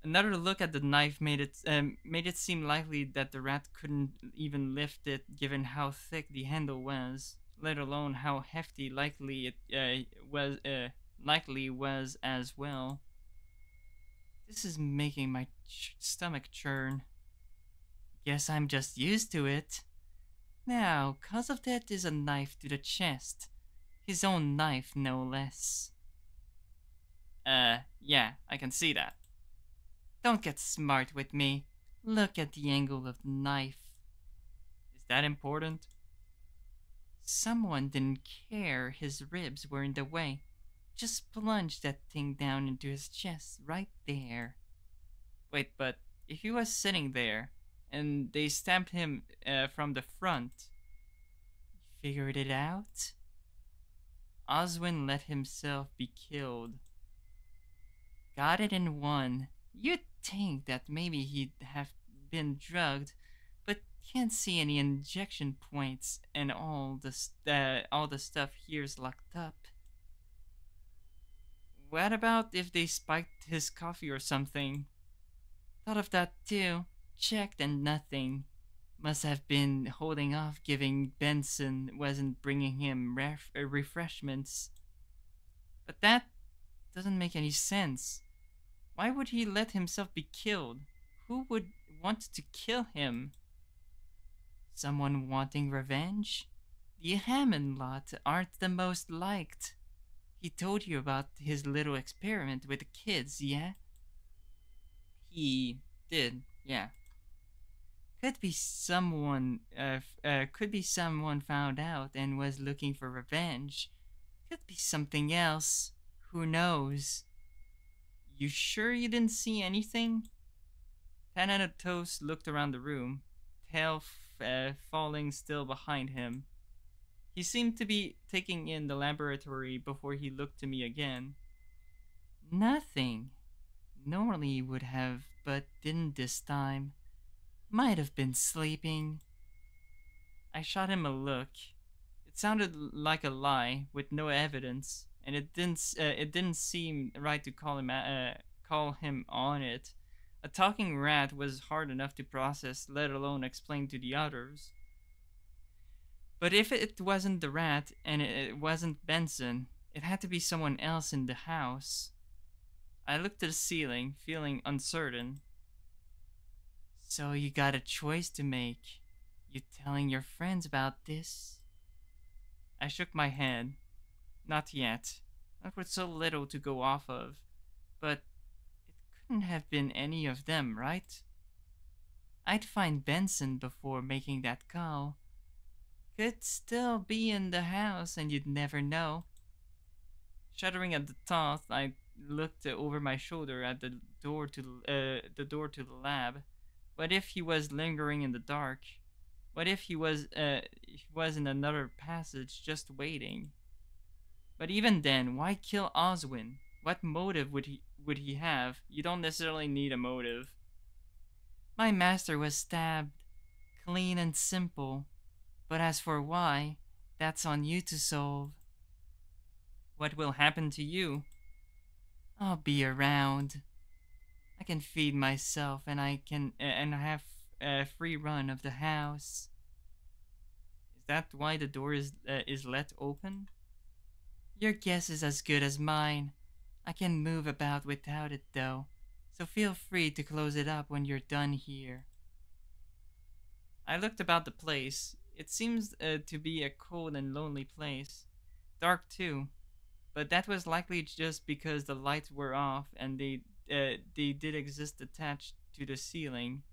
Another look at the knife made it seem likely that the rat couldn't even lift it, given how thick the handle was, let alone how hefty likely was as well. This is making my stomach churn. Guess I'm just used to it. Now, cause of that is a knife to the chest. His own knife, no less. Yeah, I can see that. Don't get smart with me. Look at the angle of the knife. Is that important? Someone didn't care his ribs were in the way. Just plunged that thing down into his chest right there. Wait, but if he was sitting there and they stabbed him from the front, you figured it out? Oswin let himself be killed. Got it in one. You'd think that maybe he'd have been drugged, but can't see any injection points and all the stuff here's locked up. What about if they spiked his coffee or something? Thought of that too. Checked and nothing. Must have been holding off giving Benson wasn't bringing him refreshments. But that doesn't make any sense. Why would he let himself be killed? Who would want to kill him? Someone wanting revenge? The Hammond lot aren't the most liked. He told you about his little experiment with the kids, yeah? He did, yeah. Could be someone found out and was looking for revenge. Could be something else. Who knows? You sure you didn't see anything? Thanatos looked around the room, tail falling still behind him. He seemed to be taking in the laboratory before he looked to me again. Nothing. Normally he would have, but didn't this time. Might have been sleeping. I shot him a look. It sounded like a lie with no evidence, and it didn't seem right to call him on it. A talking rat was hard enough to process, let alone explain to the others. But if it wasn't the rat and it wasn't Benson, it had to be someone else in the house. I looked at the ceiling, feeling uncertain. So you got a choice to make. You telling your friends about this? I shook my head. Not yet. Not with so little to go off of. But it couldn't have been any of them, right? I'd find Benson before making that call. Could still be in the house and you'd never know. Shuddering at the thought, I looked over my shoulder at the door to the lab. What if he was lingering in the dark? What if he was in another passage just waiting? But even then, why kill Oswin? What motive would he have? You don't necessarily need a motive. My master was stabbed. Clean and simple. But as for why, that's on you to solve. What will happen to you? I'll be around. I can feed myself and I have a free run of the house. Is that why the door is let open? Your guess is as good as mine. I can move about without it though, so feel free to close it up when you're done here. I looked about the place. It seems to be a cold and lonely place. Dark too, but that was likely just because the lights were off and they did exist attached to the ceiling.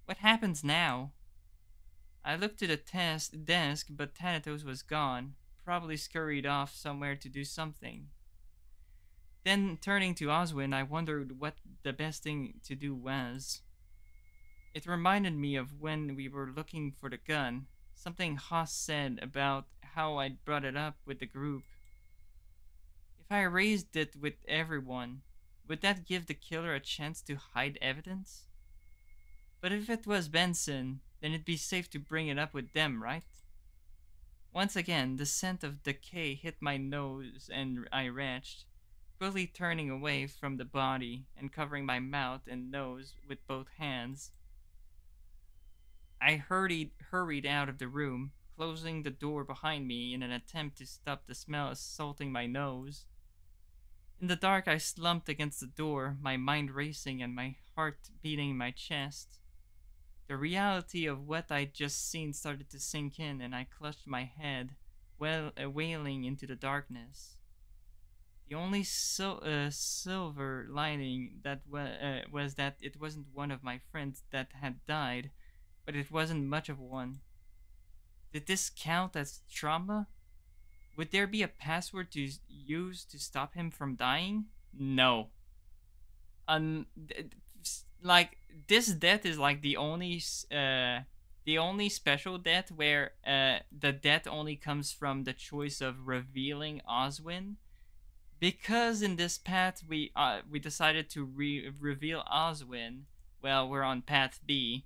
What happens now? I looked to the desk, but Thanatos was gone, probably scurried off somewhere to do something. Then, turning to Oswin, I wondered what the best thing to do was. It reminded me of when we were looking for the gun, something Haas said about how I'd brought it up with the group. If I raised it with everyone, would that give the killer a chance to hide evidence? But if it was Benson, then it'd be safe to bring it up with them, right? Once again, the scent of decay hit my nose and I retched, quickly turning away from the body and covering my mouth and nose with both hands. I hurried out of the room, closing the door behind me in an attempt to stop the smell assaulting my nose. In the dark, I slumped against the door, my mind racing and my heart beating in my chest. The reality of what I'd just seen started to sink in, and I clutched my head, wailing into the darkness. The only silver lining that was that it wasn't one of my friends that had died, but it wasn't much of one. Did this count as trauma? Would there be a password to use to stop him from dying? No. Like, this death is like the only special death where the death only comes from the choice of revealing Oswin. Because in this path we decided to reveal Oswin. Well, we're on path B.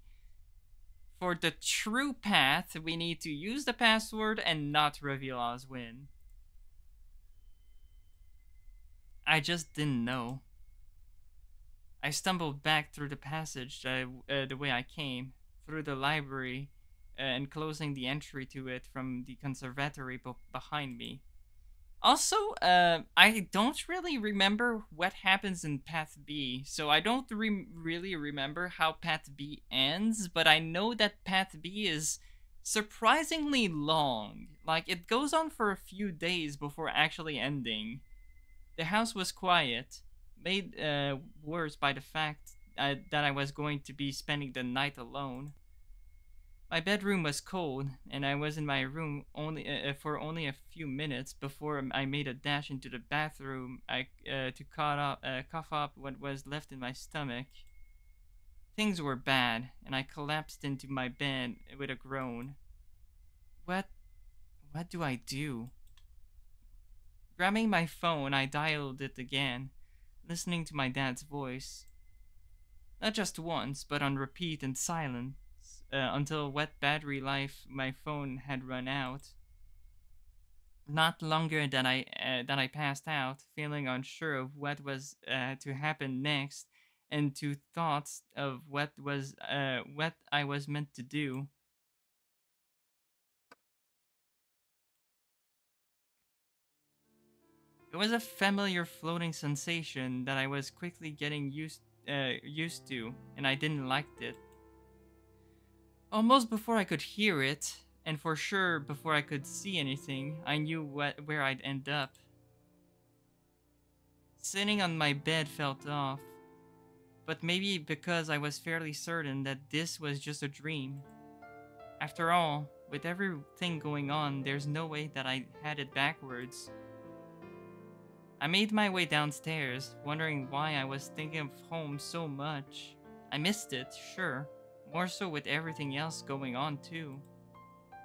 For the true path, we need to use the password and not reveal Oswin. I just didn't know. I stumbled back through the passage the way I came, through the library, and closing the entry to it from the conservatory behind me. Also, I don't really remember what happens in Path B, so I don't really remember how Path B ends, but I know that Path B is surprisingly long. Like, it goes on for a few days before actually ending. The house was quiet, made worse by the fact that I was going to be spending the night alone. My bedroom was cold, and I was in my room for only a few minutes before I made a dash into the bathroom to cough up what was left in my stomach. Things were bad, and I collapsed into my bed with a groan. What do I do? Grabbing my phone, I dialed it again, listening to my dad's voice. Not just once, but on repeat and silent. Until wet battery life my phone had run out. Not longer than I passed out, feeling unsure of what was to happen next, and to thoughts of what I was meant to do. It was a familiar floating sensation that I was quickly getting used to, and I didn't like it. Almost before I could hear it, and for sure before I could see anything, I knew where I'd end up. Sitting on my bed felt off, but maybe because I was fairly certain that this was just a dream. After all, with everything going on, there's no way that I had it backwards. I made my way downstairs, wondering why I was thinking of home so much. I missed it, sure. More so with everything else going on too.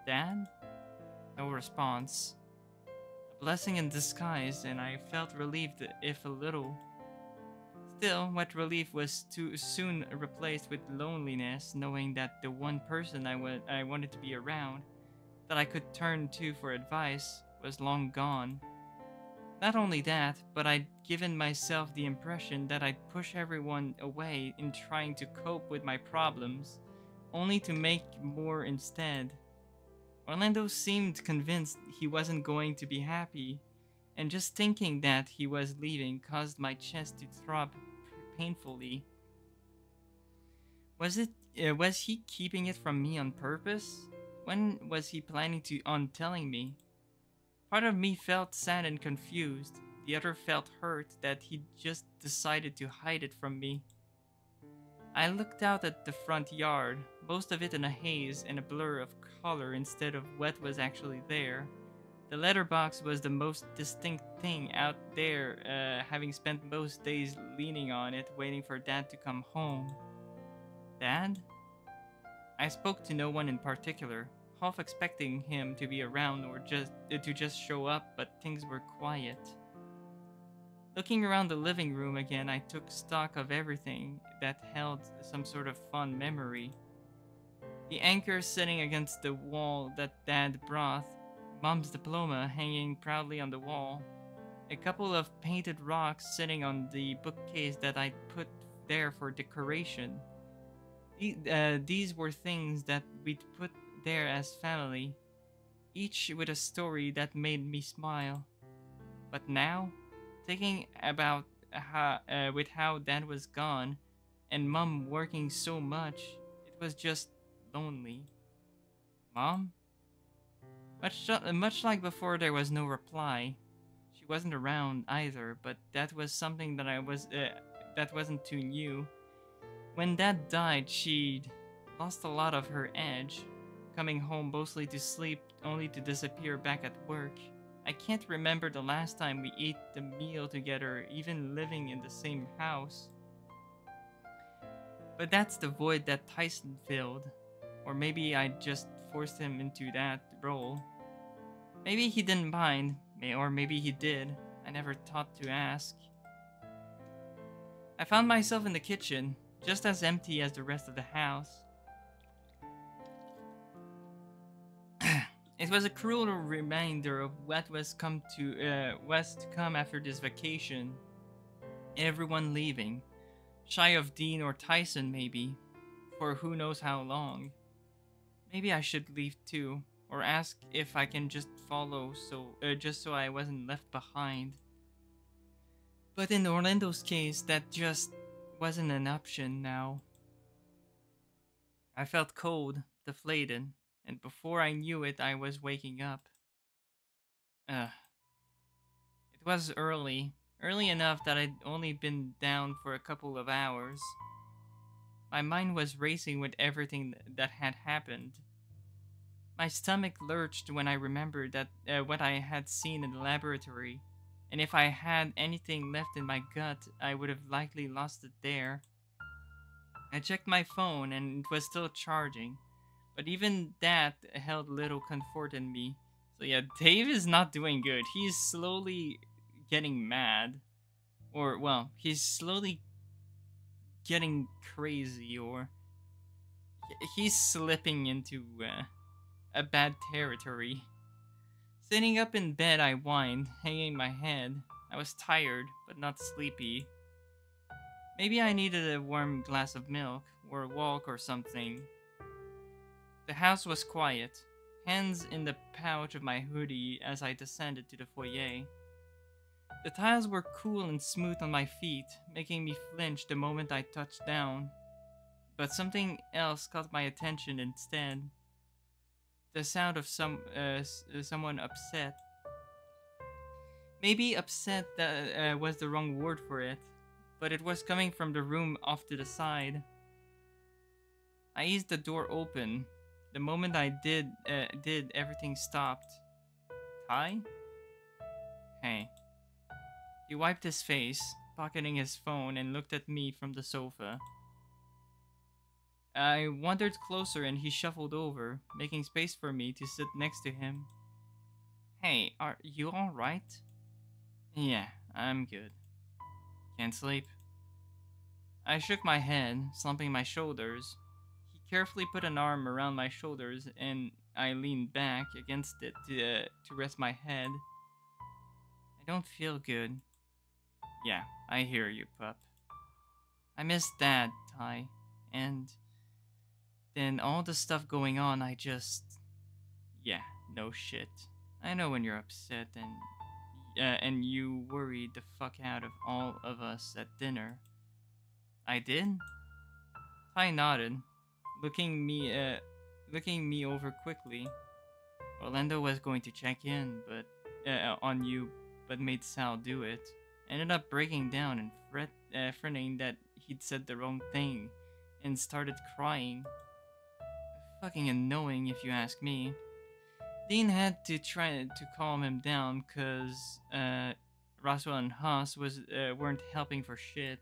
Dad? No response. A blessing in disguise, and I felt relieved if a little. Still, what relief was too soon replaced with loneliness, knowing that the one person I wanted to be around, that I could turn to for advice, was long gone. Not only that, but I'd given myself the impression that I'd push everyone away in trying to cope with my problems, only to make more instead. Orlando seemed convinced he wasn't going to be happy, and just thinking that he was leaving caused my chest to throb painfully. Was he keeping it from me on purpose? When was he planning on telling me? Part of me felt sad and confused. The other felt hurt that he just decided to hide it from me. I looked out at the front yard, most of it in a haze and a blur of color instead of what was actually there. The letterbox was the most distinct thing out there, having spent most days leaning on it, waiting for Dad to come home. Dad? I spoke to no one in particular, half expecting him to be around or just show up, but things were quiet. Looking around the living room again, I took stock of everything that held some sort of fond memory. The anchor sitting against the wall that Dad brought, Mom's diploma hanging proudly on the wall, a couple of painted rocks sitting on the bookcase that I put there for decoration. These were things that we'd put there as family, each with a story that made me smile. But now, thinking about how Dad was gone and Mom working so much, it was just lonely. Mom? Much like before, there was no reply. She wasn't around either, but that was something that wasn't too new. When Dad died, she'd lost a lot of her edge, coming home mostly to sleep, only to disappear back at work. I can't remember the last time we ate the meal together, even living in the same house. But that's the void that Tyson filled. Or maybe I just forced him into that role. Maybe he didn't mind, or maybe he did. I never thought to ask. I found myself in the kitchen, just as empty as the rest of the house. It was a cruel reminder of what was to come after this vacation. Everyone leaving, shy of Dean or Tyson maybe, for who knows how long. Maybe I should leave too, or ask if I can just follow just so I wasn't left behind. But in Orlando's case, that just wasn't an option now. I felt cold, deflated, and before I knew it, I was waking up. It was early enough that I'd only been down for a couple of hours. My mind was racing with everything that had happened. My stomach lurched when I remembered that what I had seen in the laboratory, and if I had anything left in my gut, I would have likely lost it there. I checked my phone and it was still charging, but even that held little comfort in me. So yeah, Dave is not doing good. He's slowly getting mad. Or, well, he's slowly getting crazy, or he's slipping into a bad territory. Sitting up in bed, I whined, hanging my head. I was tired, but not sleepy. Maybe I needed a warm glass of milk, or a walk or something. The house was quiet, hands in the pouch of my hoodie as I descended to the foyer. The tiles were cool and smooth on my feet, making me flinch the moment I touched down. But something else caught my attention instead. The sound of someone upset. Maybe upset was the wrong word for it, but it was coming from the room off to the side. I eased the door open. The moment I did, everything stopped. Ty? Hey. He wiped his face, pocketing his phone, and looked at me from the sofa. I wandered closer and he shuffled over, making space for me to sit next to him. Hey, are you alright? Yeah, I'm good. Can't sleep? I shook my head, slumping my shoulders. He carefully put an arm around my shoulders and I leaned back against it to rest my head. I don't feel good. Yeah, I hear you, pup. I miss Dad, Ty, and then all the stuff going on, yeah, no shit. I know when you're upset, and and you worried the fuck out of all of us at dinner. I did? Ty nodded, looking me over quickly. Orlando was going to check in, but on you, but made Sal do it. Ended up breaking down and fretting that he'd said the wrong thing, and started crying. Fucking annoying, if you ask me. Dean had to try to calm him down, cause Roswell and Haas weren't helping for shit.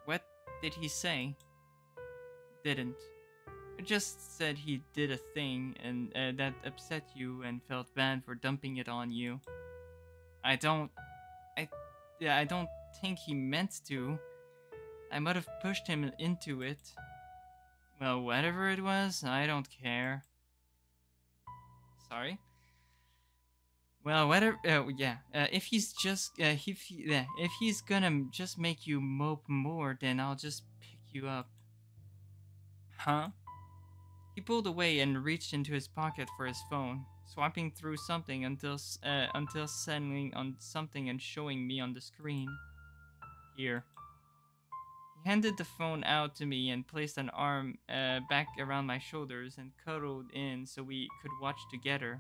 What did he say? Didn't. Just said he did a thing and that upset you and felt bad for dumping it on you. I don't think he meant to. I might have pushed him into it. Well, whatever it was, I don't care. Sorry. Well, whatever. Yeah. If he's gonna just make you mope more, then I'll just pick you up. Huh? He pulled away and reached into his pocket for his phone, swiping through something until settling on something and showing me on the screen. Here. He handed the phone out to me and placed an arm back around my shoulders and cuddled in so we could watch together.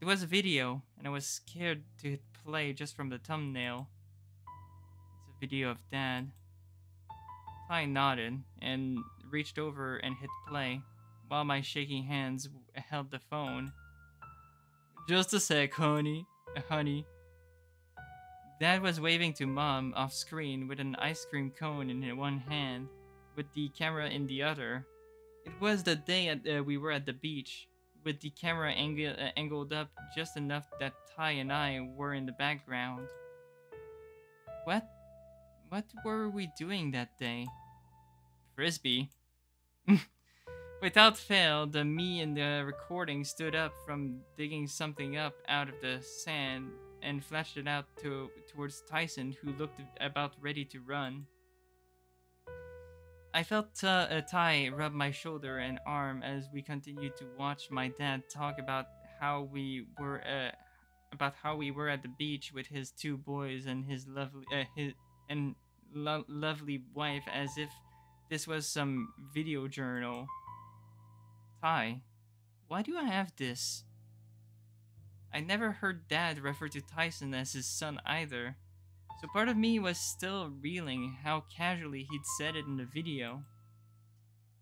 It was a video, and I was scared to hit play just from the thumbnail. It's a video of Dad. Ty nodded and reached over and hit play, while my shaking hands held the phone. Just a sec, honey. Dad was waving to Mom off screen with an ice cream cone in one hand, with the camera in the other. It was the day we were at the beach, with the camera angled up just enough that Ty and I were in the background. What were we doing that day? Frisbee. Without fail, the me in the recording stood up from digging something up out of the sand and flashed it out towards Tyson, who looked about ready to run. I felt Ty rub my shoulder and arm as we continued to watch my dad talk about how we were at the beach with his two boys and his lovely wife, as if this was some video journal. Ty, why do I have this? I never heard Dad refer to Tyson as his son either, so part of me was still reeling how casually he'd said it in the video.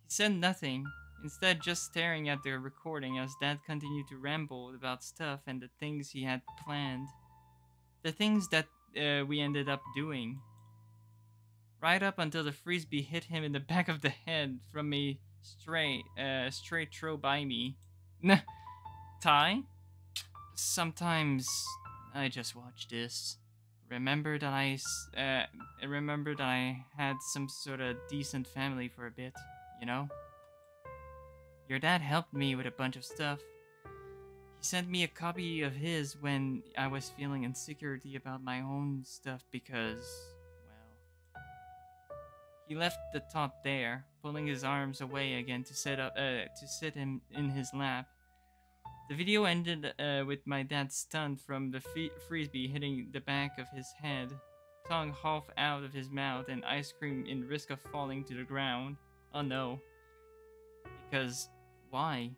He said nothing, instead just staring at the recording as Dad continued to ramble about stuff and the things he had planned. The things that we ended up doing. Right up until the frisbee hit him in the back of the head from a straight throw by me. Ty? Sometimes I just watch this. Remember that I had some sort of decent family for a bit, you know? Your dad helped me with a bunch of stuff. He sent me a copy of his when I was feeling insecurity about my own stuff because, well... He left the thought there, pulling his arms away again to sit him in his lap. The video ended with my dad stunned from the frisbee hitting the back of his head, tongue half out of his mouth, and ice cream in risk of falling to the ground. Oh no. Because, why?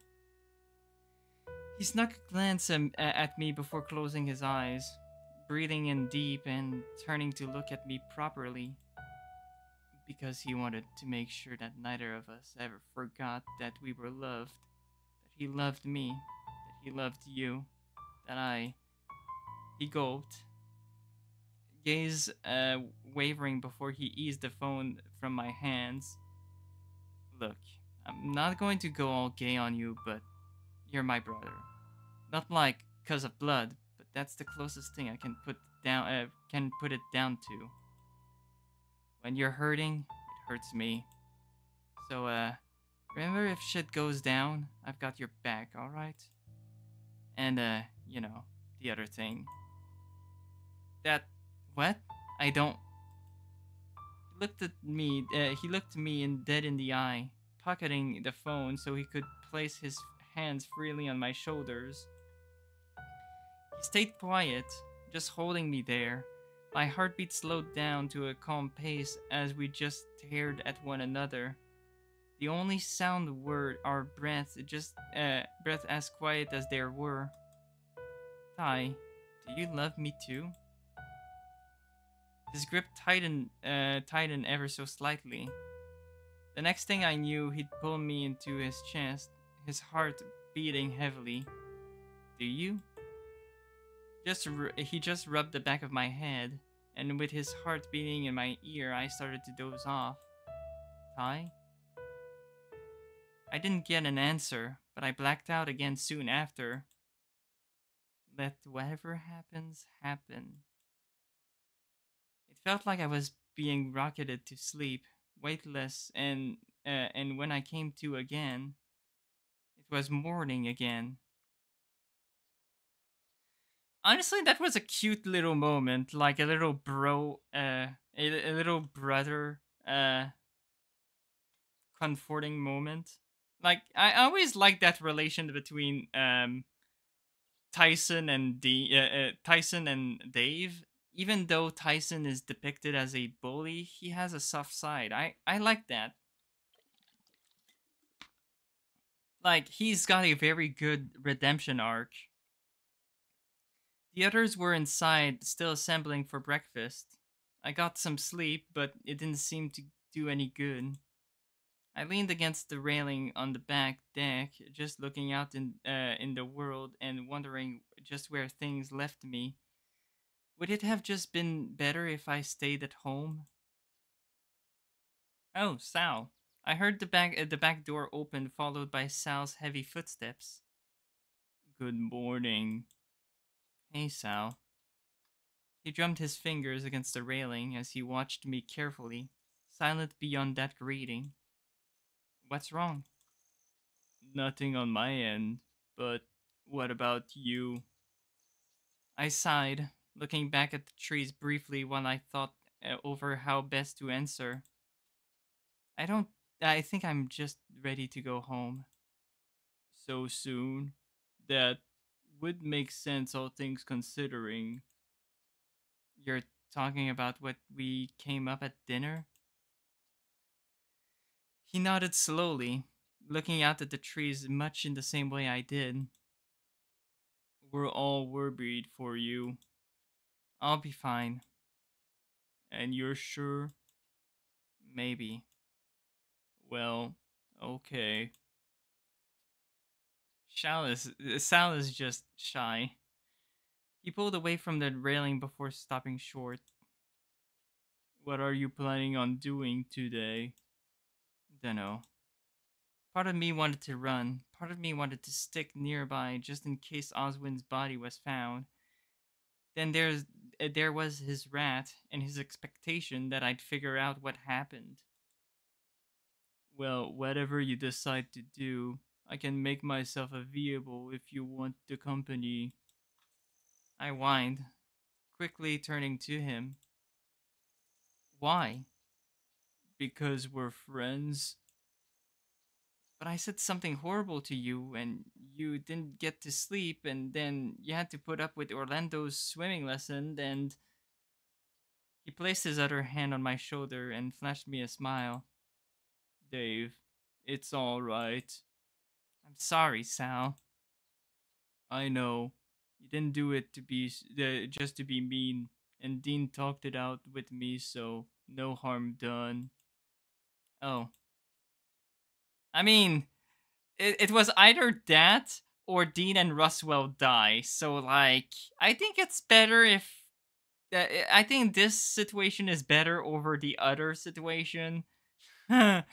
He snuck a glance at me before closing his eyes, breathing in deep and turning to look at me properly. Because he wanted to make sure that neither of us ever forgot that we were loved, that he loved me, that he loved you, He gulped, gaze wavering before he eased the phone from my hands. Look, I'm not going to go all gay on you, but you're my brother. Not like 'cause of blood, but that's the closest thing I can put it down to. When you're hurting, it hurts me. So, remember, if shit goes down, I've got your back, alright? And, you know, the other thing. What? I don't... He looked me dead in the eye, pocketing the phone so he could place his hands freely on my shoulders. He stayed quiet, just holding me there. My heartbeat slowed down to a calm pace as we just stared at one another. The only sound were our breaths, just breath as quiet as there were. Tai, do you love me too? His grip tightened ever so slightly. The next thing I knew, he'd pull me into his chest, his heart beating heavily. Do you? He just rubbed the back of my head, and with his heart beating in my ear, I started to doze off. Tai? I didn't get an answer, but I blacked out again soon after. Let whatever happens, happen. It felt like I was being rocketed to sleep, weightless, and when I came to again, it was morning again. Honestly, that was a cute little moment, like a little a little brother, comforting moment. Like I always like that relation between Tyson and Dave. Even though Tyson is depicted as a bully, he has a soft side. I like that. Like he's got a very good redemption arc. The others were inside, still assembling for breakfast. I got some sleep, but it didn't seem to do any good. I leaned against the railing on the back deck, just looking out in the world and wondering just where things left me. Would it have just been better if I stayed at home? Oh, Sal. I heard the back door open, followed by Sal's heavy footsteps. Good morning. Hey, Sal. He drummed his fingers against the railing as he watched me carefully, silent beyond that greeting. What's wrong? Nothing on my end, but what about you? I sighed, looking back at the trees briefly while I thought over how best to answer. I don't. I think I'm just ready to go home. So soon? That would make sense, all things considering. You're talking about what we came up at dinner? He nodded slowly, looking out at the trees much in the same way I did. We're all worried for you. I'll be fine. And you're sure? Maybe. Well, okay. Sal is just shy. He pulled away from the railing before stopping short. What are you planning on doing today? Dunno. Part of me wanted to run. Part of me wanted to stick nearby just in case Oswin's body was found. Then there was his rat and his expectation that I'd figure out what happened. Well, whatever you decide to do, I can make myself available if you want the company. I whined, quickly turning to him. Why? Because we're friends. But I said something horrible to you, and you didn't get to sleep, and then you had to put up with Orlando's swimming lesson, and... He placed his other hand on my shoulder and flashed me a smile. Dave, it's alright. I'm sorry, Sal. I know. You didn't do it to be just to be mean, and Dean talked it out with me, so no harm done. Oh. I mean, it was either that or Dean and Roswell die, so, like, I think it's better if... I think this situation is better over the other situation. I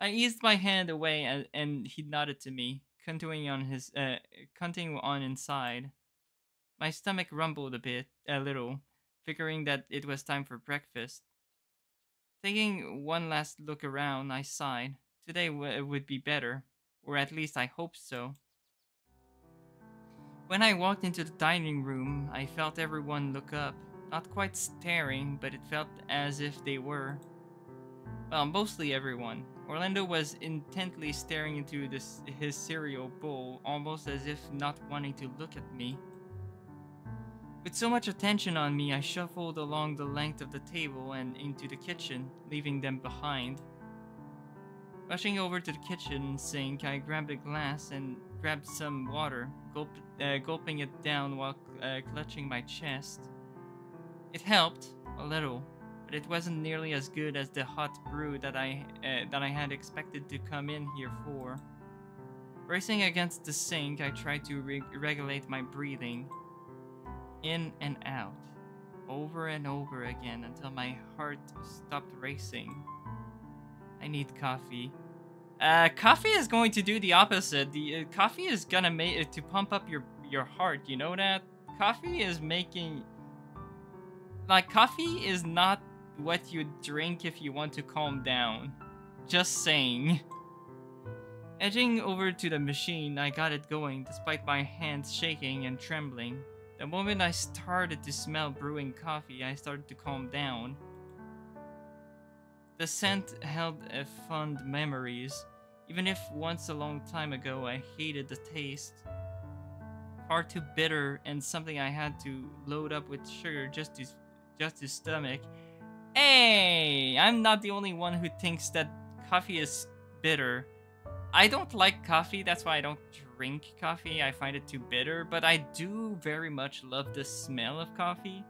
eased my hand away and he nodded to me, continuing on inside. My stomach rumbled a little, figuring that it was time for breakfast. Taking one last look around, I sighed. Today would be better, or at least I hoped so. When I walked into the dining room, I felt everyone look up. Not quite staring, but it felt as if they were. Well, mostly everyone. Orlando was intently staring into his cereal bowl, almost as if not wanting to look at me. With so much attention on me, I shuffled along the length of the table and into the kitchen, leaving them behind. Rushing over to the kitchen sink, I grabbed a glass and grabbed some water, gulping it down while clutching my chest. It helped, a little, but it wasn't nearly as good as the hot brew that I had expected to come in here for. Bracing against the sink, I tried to regulate my breathing, in and out, over and over again until my heart stopped racing. I need coffee. Coffee is going to do the opposite. The coffee is gonna make it to pump up your heart. You know that? Coffee is making coffee is not what you drink if you want to calm down. Just saying. Edging over to the machine, I got it going despite my hands shaking and trembling. The moment I started to smell brewing coffee, I started to calm down. The scent held fond memories, even if once a long time ago I hated the taste. Far too bitter and something I had to load up with sugar just to stomach. Hey, I'm not the only one who thinks that coffee is bitter. I don't like coffee, that's why I don't drink coffee. I find it too bitter, but I do very much love the smell of coffee.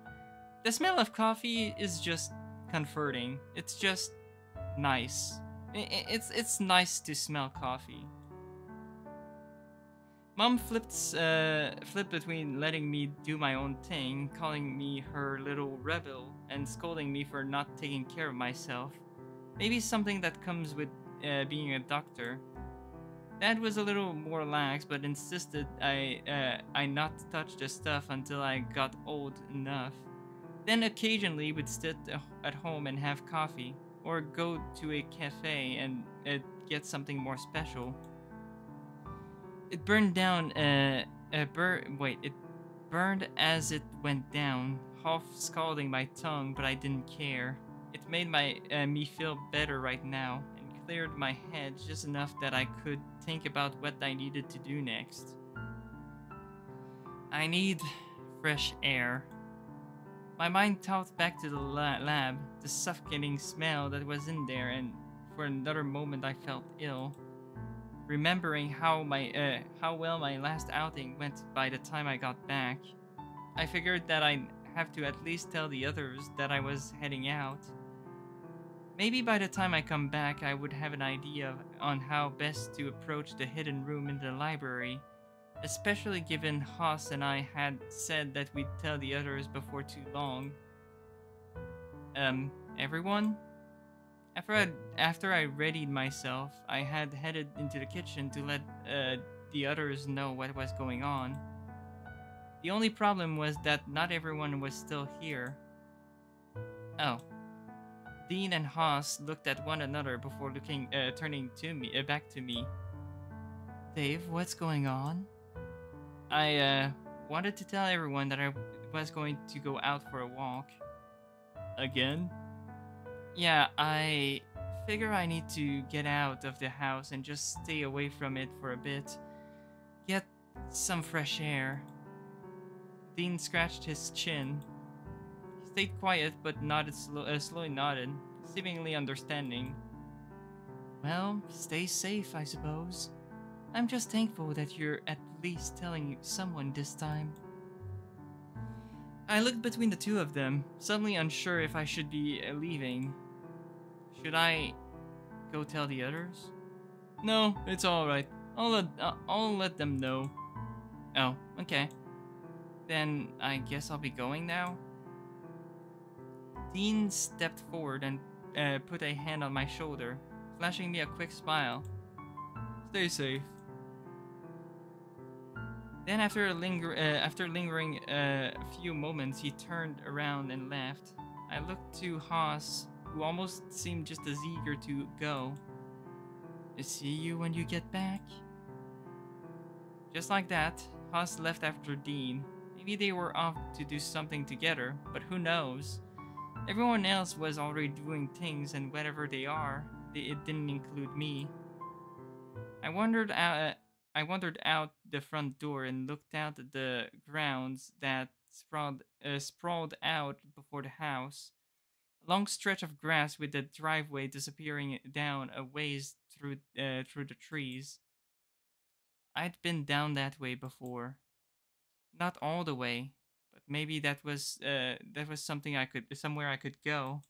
The smell of coffee is just comforting. It's just nice. It's nice to smell coffee. Mom flipped between letting me do my own thing, calling me her little rebel, and scolding me for not taking care of myself. Maybe something that comes with being a doctor. Dad was a little more lax, but insisted I not touch the stuff until I got old enough. Then occasionally would sit at home and have coffee, or go to a cafe and get something more special. It burned down. It burned as it went down, half scalding my tongue, but I didn't care. It made me feel better right now, and cleared my head just enough that I could think about what I needed to do next. I need fresh air. My mind thought back to the lab, the suffocating smell that was in there, and for another moment I felt ill. Remembering how well my last outing went by the time I got back, I figured that I'd have to at least tell the others that I was heading out. Maybe by the time I come back, I would have an idea on how best to approach the hidden room in the library, especially given Haas and I had said that we'd tell the others before too long. Everyone? After I readied myself, I had headed into the kitchen to let the others know what was going on. The only problem was that not everyone was still here. Oh. Dean and Haas looked at one another before turning to me, back to me. Dave, what's going on? I wanted to tell everyone that I was going to go out for a walk. Again? Yeah, I figure I need to get out of the house and just stay away from it for a bit. Get some fresh air. Dean scratched his chin. He stayed quiet but nodded slowly nodded, seemingly understanding. Well, stay safe, I suppose. I'm just thankful that you're at least telling someone this time. I looked between the two of them, suddenly unsure if I should be leaving. Should I go tell the others? No, it's alright. I'll let them know. Oh, okay. Then I guess I'll be going now? Dean stepped forward and put a hand on my shoulder, flashing me a quick smile. Stay safe. Then after lingering a few moments, he turned around and left. I looked to Haas, who almost seemed just as eager to go. See you when you get back. Just like that, Haas left after Dean. Maybe they were off to do something together, but who knows? Everyone else was already doing things, and whatever they are, it didn't include me. I wandered out the front door and looked out at the grounds that sprawled out before the house. A long stretch of grass with the driveway disappearing down a ways through the trees. I'd been down that way before, not all the way, but maybe that was somewhere I could go.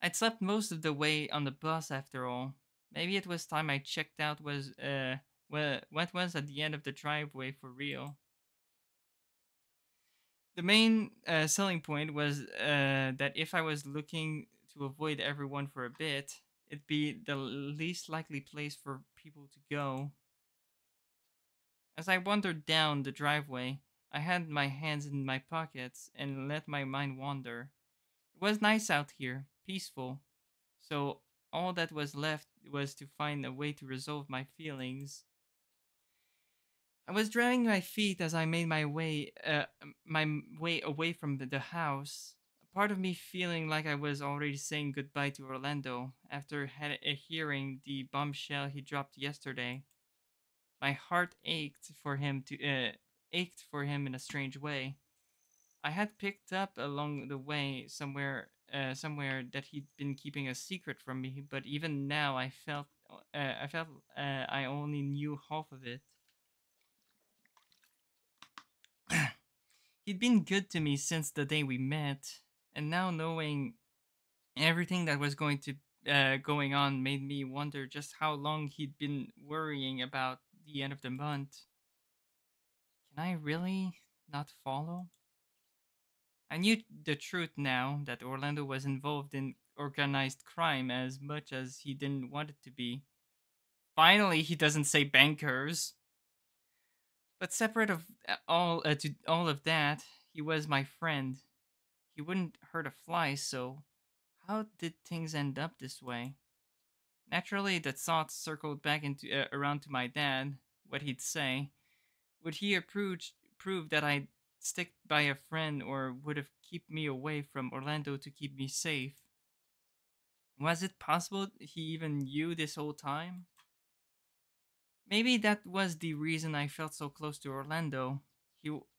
I'd slept most of the way on the bus after all. Maybe it was time I checked out what was at the end of the driveway for real. The main selling point was that if I was looking to avoid everyone for a bit, it'd be the least likely place for people to go. As I wandered down the driveway, I had my hands in my pockets and let my mind wander. It was nice out here, peaceful, so all that was left was to find a way to resolve my feelings. I was dragging my feet as I made way away from the house. A part of me feeling like I was already saying goodbye to Orlando after hearing the bombshell he dropped yesterday. My heart ached for him in a strange way. I had picked up along the way somewhere that he'd been keeping a secret from me, but even now I felt I only knew half of it. He'd been good to me since the day we met, and now knowing everything that was going on made me wonder just how long he'd been worrying about the end of the month. Can I really not follow? I knew the truth now that Orlando was involved in organized crime as much as he didn't want it to be. Finally, he doesn't say bankers. But separate of all of that, he was my friend. He wouldn't hurt a fly, so how did things end up this way? Naturally, the thoughts circled back into around to my dad. What he'd say. Would he prove that I'd stick by a friend, or would have keep me away from Orlando to keep me safe? Was it possible he even knew this whole time? Maybe that was the reason I felt so close to Orlando.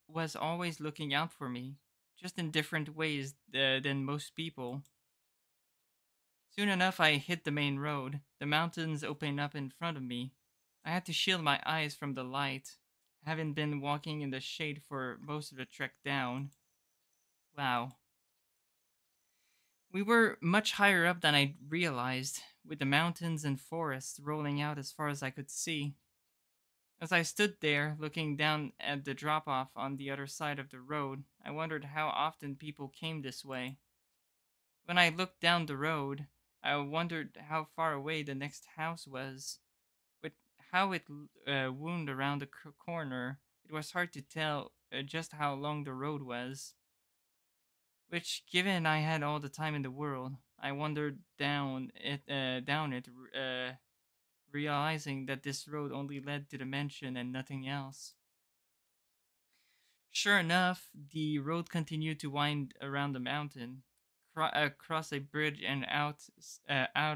Was always looking out for me, just in different ways than most people. Soon enough, I hit the main road. The mountains opened up in front of me. I had to shield my eyes from the light, having been walking in the shade for most of the trek down. Wow. We were much higher up than I realized, with the mountains and forests rolling out as far as I could see. As I stood there, looking down at the drop off on the other side of the road, I wondered how often people came this way. When I looked down the road, I wondered how far away the next house was. With how it wound around the corner, it was hard to tell just how long the road was. Which, given I had all the time in the world, I wandered down it, realizing that this road only led to the mansion and nothing else. Sure enough, the road continued to wind around the mountain, across a bridge and out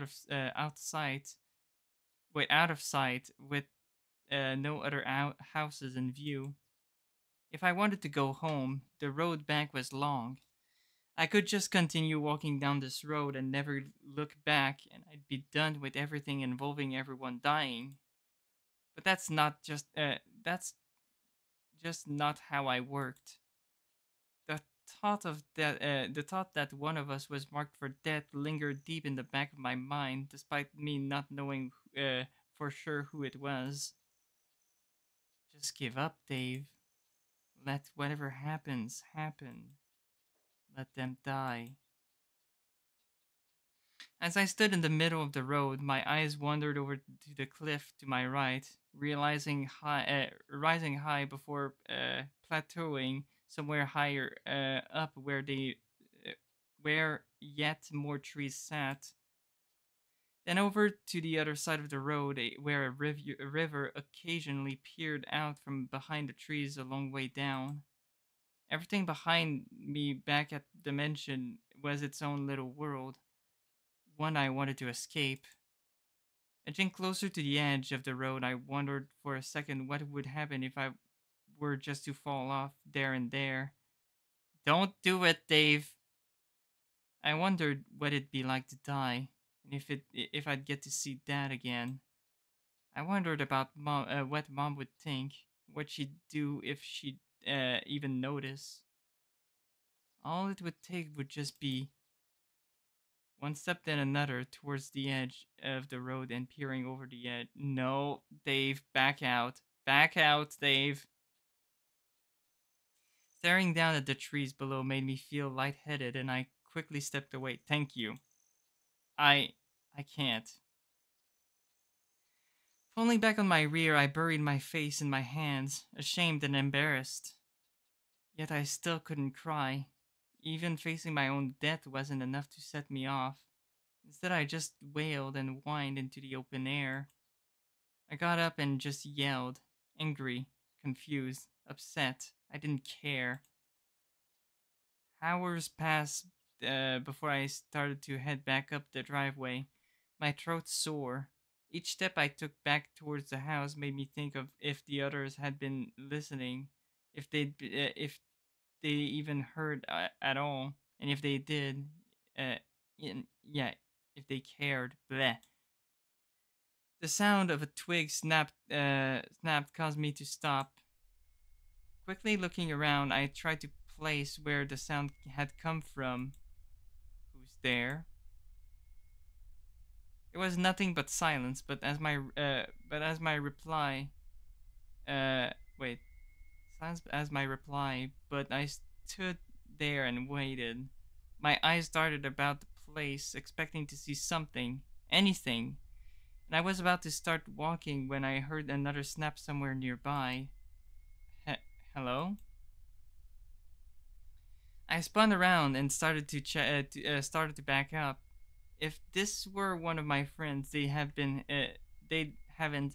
of sight, with no other houses in view. If I wanted to go home, the road back was long. I could just continue walking down this road and never look back, and I'd be done with everything involving everyone dying. But that's just not how I worked. The thought that one of us was marked for death lingered deep in the back of my mind, despite me not knowing for sure who it was. Just give up, Dave. Let whatever happens happen. Let them die. As I stood in the middle of the road, my eyes wandered over to the cliff to my right, rising high before plateauing somewhere higher up where yet more trees sat. Then over to the other side of the road, where a river occasionally peered out from behind the trees a long way down. Everything behind me back at the mansion was its own little world, one I wanted to escape. Edging closer to the edge of the road, I wondered for a second what would happen if I were just to fall off there and there. Don't do it, Dave. I wondered what it'd be like to die, and if I'd get to see Dad again. I wondered about mom, what Mom would think, what she'd do if she'd even notice. All it would take would just be one step then another towards the edge of the road and peering over the edge. No, Dave, back out. Back out, Dave. Staring down at the trees below made me feel lightheaded and I quickly stepped away. Thank you. I can't. Falling back on my rear, I buried my face in my hands, ashamed and embarrassed. Yet I still couldn't cry. Even facing my own death wasn't enough to set me off. Instead, I just wailed and whined into the open air. I got up and just yelled, angry, confused, upset. I didn't care. Hours passed before I started to head back up the driveway, my throat sore. Each step I took back towards the house made me think of if the others had been listening, if they even heard at all, and if they did, uh, yeah, if they cared. Bleh. The sound of a twig snapped caused me to stop. Quickly looking around, I tried to place where the sound had come from. Who's there? It was nothing but silence. As my reply, wait, silence as my reply. But I stood there and waited. My eyes darted about the place, expecting to see something, anything. And I was about to start walking when I heard another snap somewhere nearby. Hello? I spun around and started to back up. If this were one of my friends, they'd haven't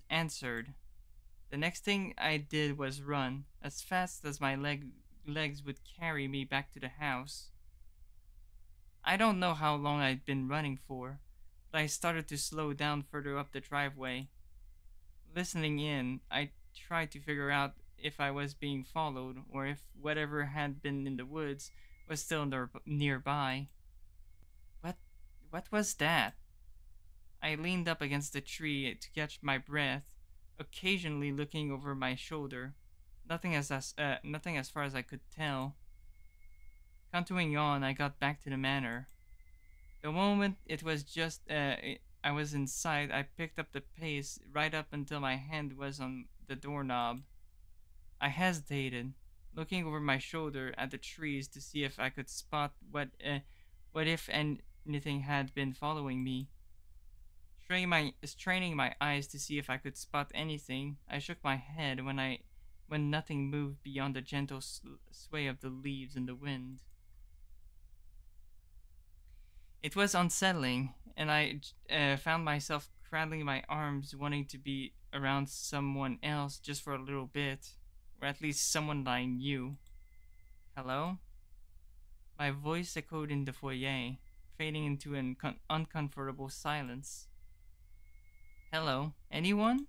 answered. The next thing I did was run as fast as my legs would carry me back to the house. I don't know how long I'd been running for, but I started to slow down further up the driveway. Listening in, I tried to figure out if I was being followed or if whatever had been in the woods was still nearby. What was that? I leaned up against the tree to catch my breath, occasionally looking over my shoulder. Nothing as far as I could tell. Continuing on, I got back to the manor. The moment I was inside, I picked up the pace right up until my hand was on the doorknob. I hesitated, looking over my shoulder at the trees to see if I could spot what if anything had been following me. Straining my eyes to see if I could spot anything, I shook my head when nothing moved beyond the gentle sway of the leaves in the wind. It was unsettling, and I found myself cradling my arms, wanting to be around someone else just for a little bit, or at least someone that I knew. Hello? My voice echoed in the foyer, fading into an uncomfortable silence. Hello? Anyone?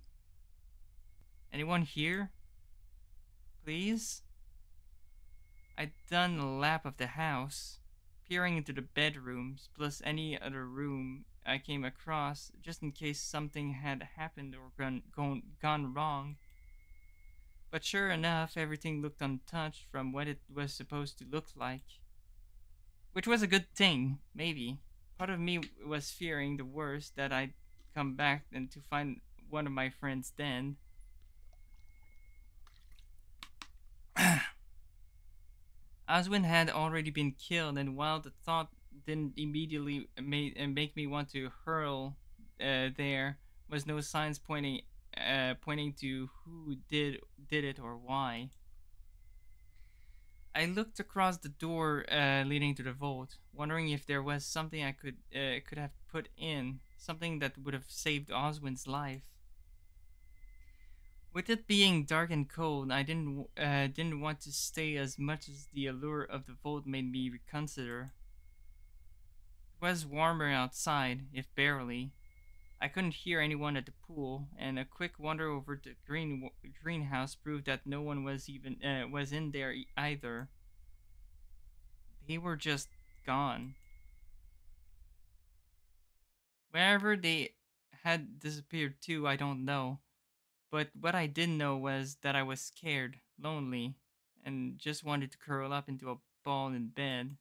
Anyone here? Please? I'd done a lap of the house, peering into the bedrooms, plus any other room I came across, just in case something had happened or gone wrong. But sure enough, everything looked untouched from what it was supposed to look like. Which was a good thing, maybe. Part of me was fearing the worst, that I'd come back and to find one of my friends dead. Oswin had already been killed, and while the thought didn't immediately make me want to hurl, there was no signs pointing to who did it or why. I looked across the door leading to the vault, wondering if there was something I could have put in, something that would have saved Oswin's life. With it being dark and cold, I didn't want to stay as much as the allure of the vault made me reconsider. It was warmer outside, if barely. I couldn't hear anyone at the pool, and a quick wander over the greenhouse proved that no one was in there either. They were just gone. Wherever they had disappeared to, I don't know. But what I did know was that I was scared, lonely, and just wanted to curl up into a ball in bed.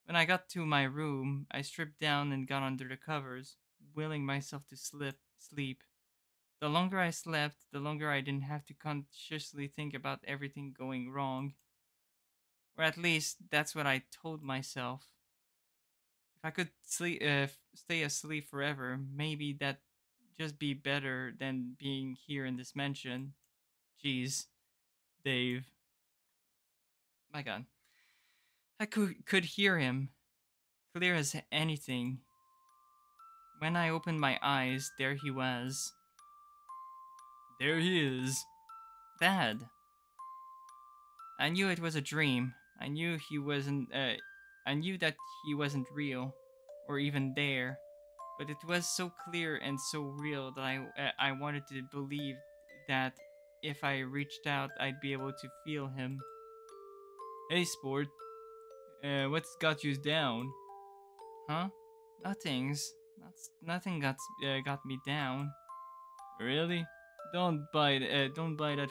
When I got to my room, I stripped down and got under the covers, willing myself to sleep. The longer I slept, the longer I didn't have to consciously think about everything going wrong. Or at least that's what I told myself. If I could stay asleep forever, maybe that'd just be better than being here in this mansion. Jeez, Dave. My God. I could hear him, clear as anything. When I opened my eyes, there he was. There he is. Dad. I knew it was a dream. I knew he wasn't. I knew that he wasn't real, or even there. But it was so clear and so real that I wanted to believe that if I reached out, I'd be able to feel him. Hey, sport. What's got you down? Huh? Nothing got me down. Really? Don't buy that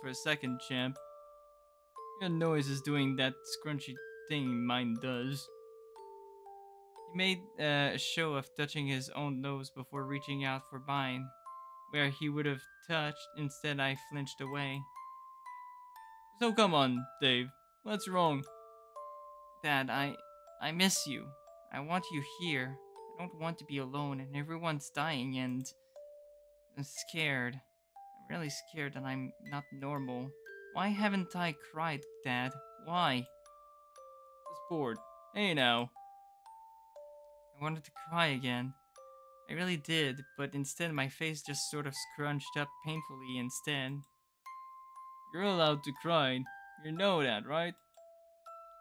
for a second, champ. Your nose is doing that scrunchy thing mine does. He made a show of touching his own nose before reaching out for mine, where he would have touched. Instead, I flinched away. So come on, Dave. What's wrong? Dad, I miss you. I want you here. I don't want to be alone and everyone's dying and I'm scared. I'm really scared that I'm not normal. Why haven't I cried, Dad? Why? Sport. Hey now. I wanted to cry again. I really did, but instead my face just sort of scrunched up painfully instead. You're allowed to cry. You know that, right?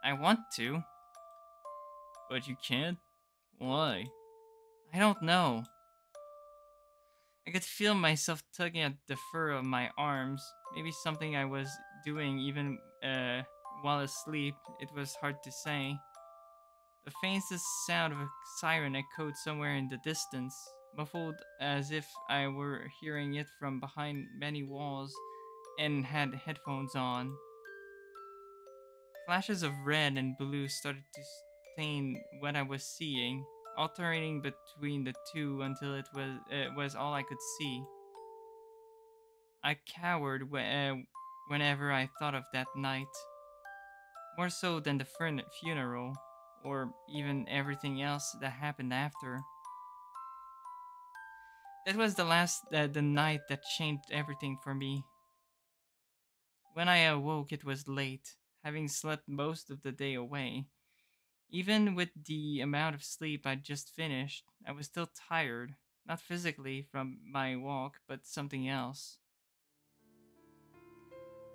I want to. But you can't? Why? I don't know. I could feel myself tugging at the fur of my arms. Maybe something I was doing even while asleep. It was hard to say. The faintest sound of a siren echoed somewhere in the distance, muffled as if I were hearing it from behind many walls and had headphones on. Flashes of red and blue started to stain what I was seeing, alternating between the two until it was all I could see. I cowered whenever I thought of that night, more so than the funeral, or even everything else that happened after. That was the night that changed everything for me. When I awoke, it was late, having slept most of the day away. Even with the amount of sleep I'd just finished, I was still tired, not physically from my walk, but something else.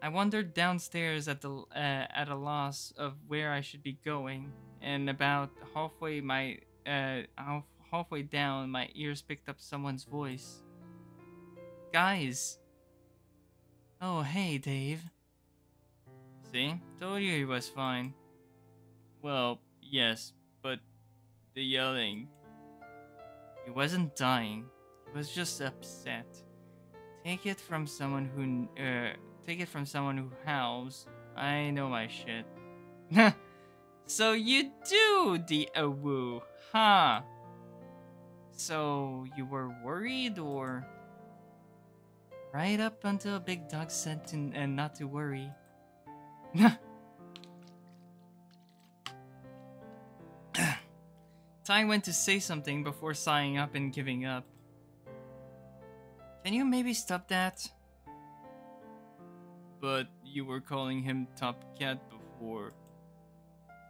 I wandered downstairs at a loss of where I should be going, and about halfway down, my ears picked up someone's voice. Guys! Oh, hey, Dave. See? Told you he was fine. Well, yes, but the yelling. He wasn't dying. He was just upset. Take it from someone who howls. I know my shit. So you do the awoo, huh? So you were worried or? Right up until Big Dog said and not to worry. Ty went to say something before sighing up and giving up. Can you maybe stop that? But you were calling him Top Cat before.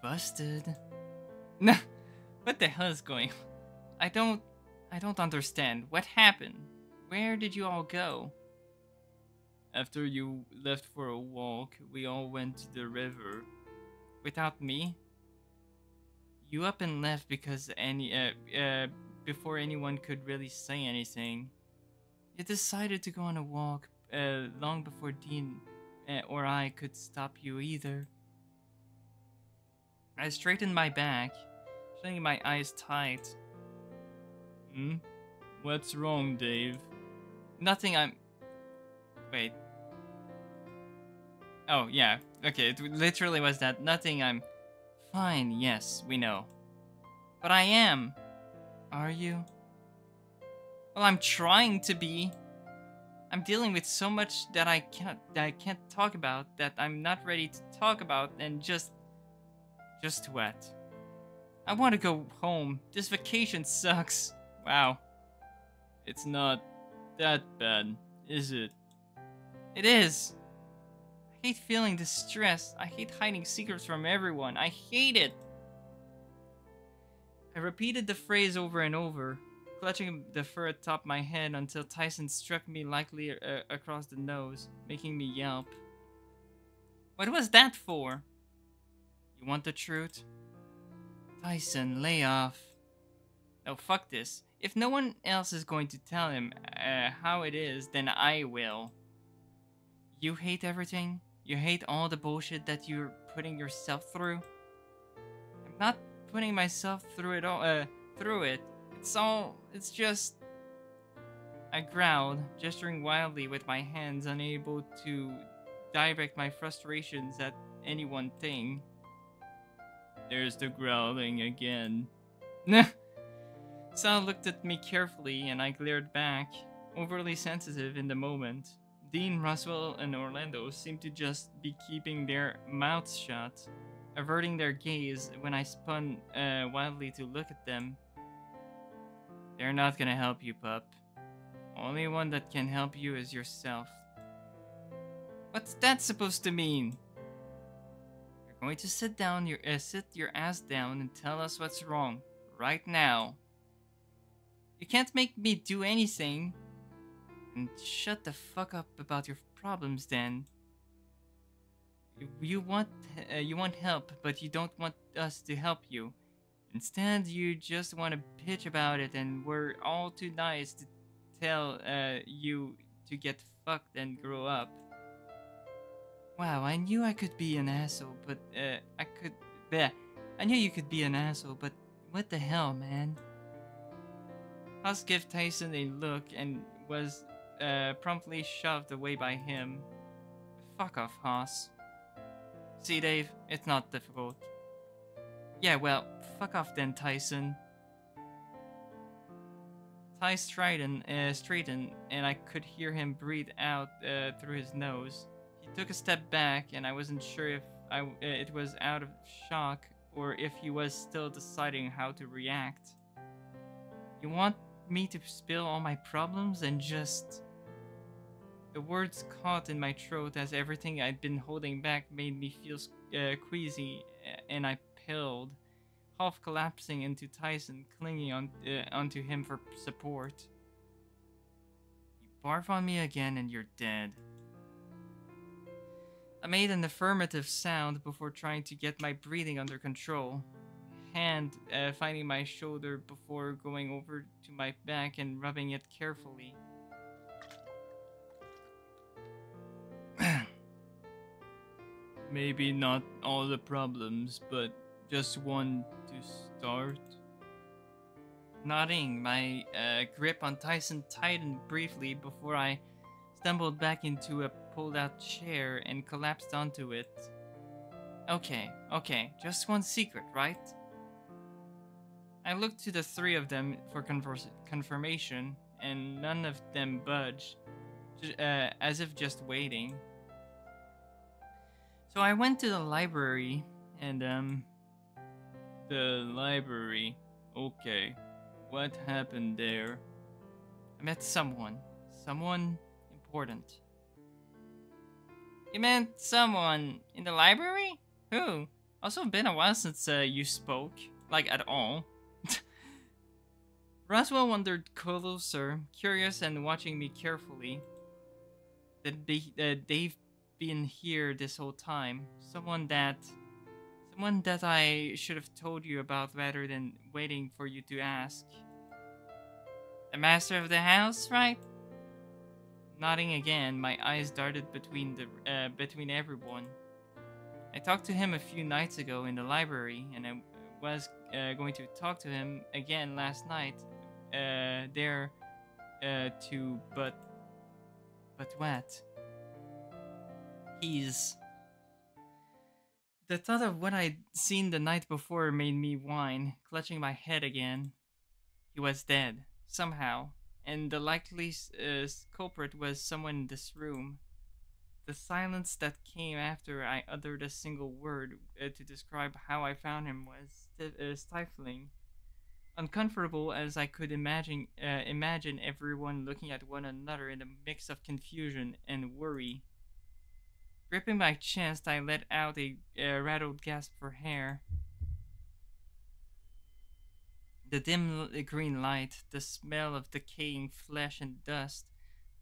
Busted. Nah, what the hell is going on? I don't understand. What happened? Where did you all go? After you left for a walk, we all went to the river. Without me? You up and left before anyone could really say anything. You decided to go on a walk long before Dean or I could stop you either. I straightened my back, shutting my eyes tight. Hmm? What's wrong, Dave? Nothing, Wait. Oh, yeah. Okay, it literally was that. Nothing, I'm... Fine, yes, we know. But I am. Are you? Well, I'm trying to be. I'm dealing with so much that I can't talk about, that I'm not ready to talk about, and just what? I want to go home. This vacation sucks. Wow. It's not that bad, is it? It is. I hate feeling distressed. I hate hiding secrets from everyone. I hate it. I repeated the phrase over and over, clutching the fur atop my head until Tyson struck me lightly across the nose, making me yelp. What was that for? You want the truth? Tyson, lay off. Oh, fuck this. If no one else is going to tell him how it is, then I will. You hate everything? You hate all the bullshit that you're putting yourself through? I'm not putting myself through it all, it's just... I growled, gesturing wildly with my hands, unable to direct my frustrations at any one thing. There's the growling again. Sal looked at me carefully and I glared back, overly sensitive in the moment. Dean, Roswell, and Orlando seemed to just be keeping their mouths shut, averting their gaze when I spun wildly to look at them. They're not gonna help you, pup. Only one that can help you is yourself. What's that supposed to mean? You're going to sit your ass down and tell us what's wrong, right now. You can't make me do anything. And shut the fuck up about your problems then. You want help, but you don't want us to help you. Instead, you just want to bitch about it, and we're all too nice to tell you to get fucked and grow up. Wow, I knew I could be an asshole, but I knew you could be an asshole, but what the hell, man? Haas gave Tyson a look and was promptly shoved away by him. Fuck off, Haas. See, Dave, it's not difficult. Yeah, well, fuck off then, Tyson. Ty straightened, and I could hear him breathe out through his nose. He took a step back, and I wasn't sure if it was out of shock or if he was still deciding how to react. You want me to spill all my problems and just... The words caught in my throat as everything I'd been holding back made me feel queasy, and I pilled, half collapsing into Tyson, clinging onto him for support. You barf on me again and you're dead. I made an affirmative sound before trying to get my breathing under control, hand finding my shoulder before going over to my back and rubbing it carefully. Maybe not all the problems, but just one to start. Nodding, my grip on Tyson tightened briefly before I stumbled back into a pulled-out chair and collapsed onto it. Okay, just one secret, right? I looked to the three of them for confirmation, and none of them budged, as if just waiting. So I went to the library, and, The library. Okay. What happened there? I met someone. Someone important. You met someone in the library? Who? Also been a while since you spoke. Like, at all. Roswell wandered closer, curious and watching me carefully. They've been here this whole time. Someone that I should have told you about rather than waiting for you to ask. The master of the house, right? Nodding again, my eyes darted between everyone. I talked to him a few nights ago in the library, and I was going to talk to him again last night. There, to but what? He's. The thought of what I'd seen the night before made me whine, clutching my head again. He was dead, somehow, and the likely culprit was someone in this room. The silence that came after I uttered a single word to describe how I found him was stifling. Uncomfortable as I could imagine everyone looking at one another in a mix of confusion and worry. Gripping my chest, I let out a rattled gasp for air. The dim green light, the smell of decaying flesh and dust,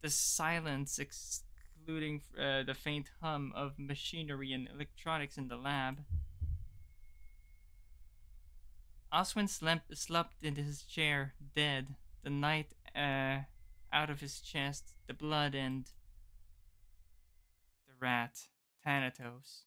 the silence excluding the faint hum of machinery and electronics in the lab. Oswin slumped in his chair, dead, the night out of his chest, the blood and the rat, Thanatos.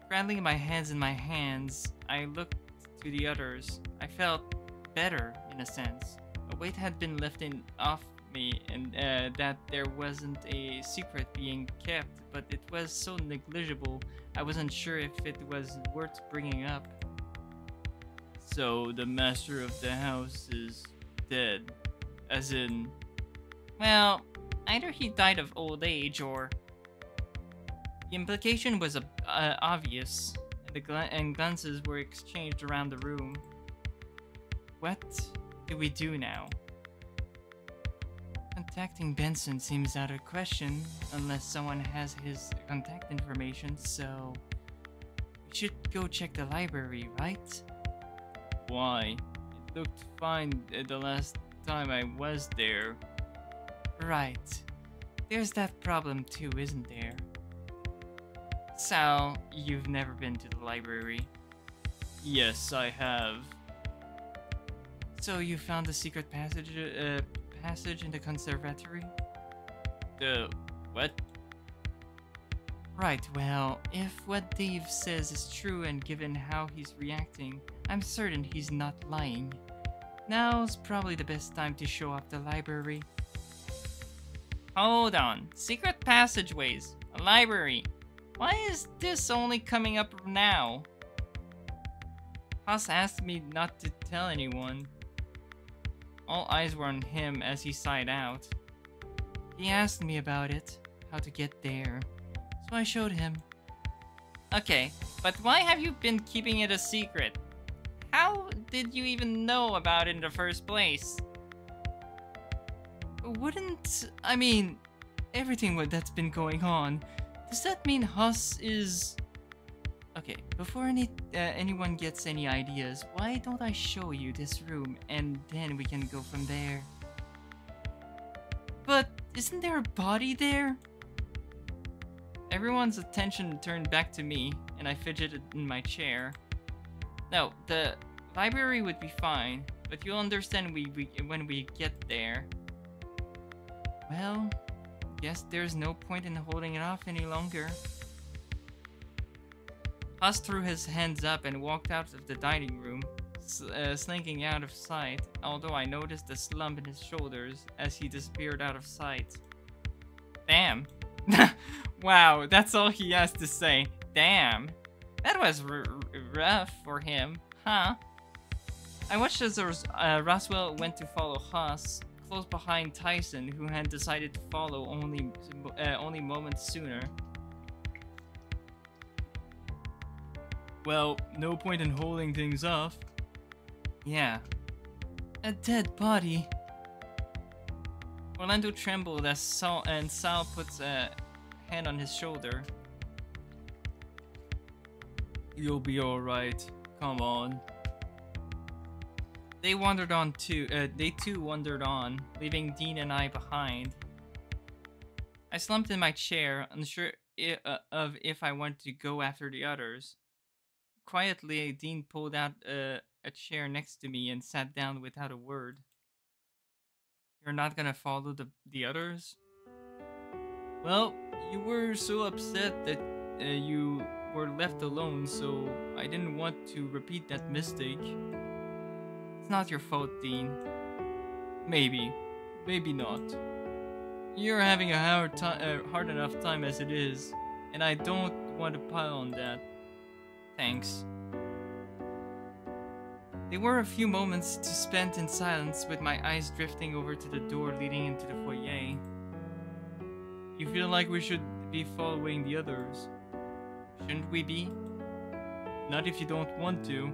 Cradling my hands in my hands, I looked to the others. I felt better, in a sense. A weight had been lifted off me, and that there wasn't a secret being kept, but it was so negligible, I wasn't sure if it was worth bringing up. So, the master of the house is dead. As in, well, either he died of old age or... The implication was obvious, and glances were exchanged around the room. What do we do now? Contacting Benson seems out of question, unless someone has his contact information, so... We should go check the library, right? Why? It looked fine the last time I was there. Right. There's that problem too, isn't there? So, you've never been to the library? Yes, I have. So you found the secret passage in the conservatory? The what? Right, well, if what Dave says is true and given how he's reacting, I'm certain he's not lying. Now's probably the best time to show off the library. Hold on. Secret passageways. A library. Why is this only coming up now? Haas asked me not to tell anyone. All eyes were on him as he sighed out. He asked me about it, how to get there, so I showed him. Okay, but why have you been keeping it a secret? How did you even know about it in the first place? I mean, everything that's been going on. Does that mean Huss is... Okay, before anyone gets any ideas, why don't I show you this room and then we can go from there? But isn't there a body there? Everyone's attention turned back to me, and I fidgeted in my chair. No, the library would be fine, but you'll understand when we get there. Well, guess there's no point in holding it off any longer. Huss threw his hands up and walked out of the dining room, slinking out of sight, although I noticed the slump in his shoulders as he disappeared out of sight. Damn. Wow, that's all he has to say. Damn. That was rough for him, huh? I watched as Roswell went to follow Huss, close behind Tyson, who had decided to follow only moments sooner. Well, no point in holding things off. Yeah. A dead body. Orlando trembled as Sal puts a hand on his shoulder. You'll be alright. Come on. They too wandered on, leaving Dean and I behind. I slumped in my chair, unsure of if I wanted to go after the others. Quietly, Dean pulled out a chair next to me and sat down without a word. You're not gonna follow the others? Well, you were so upset that you were left alone, so I didn't want to repeat that mistake. It's not your fault, Dean. Maybe. Maybe not. You're having a hard enough time as it is, and I don't want to pile on that. Thanks. There were a few moments spent in silence with my eyes drifting over to the door leading into the foyer. You feel like we should be following the others. Shouldn't we be? Not if you don't want to.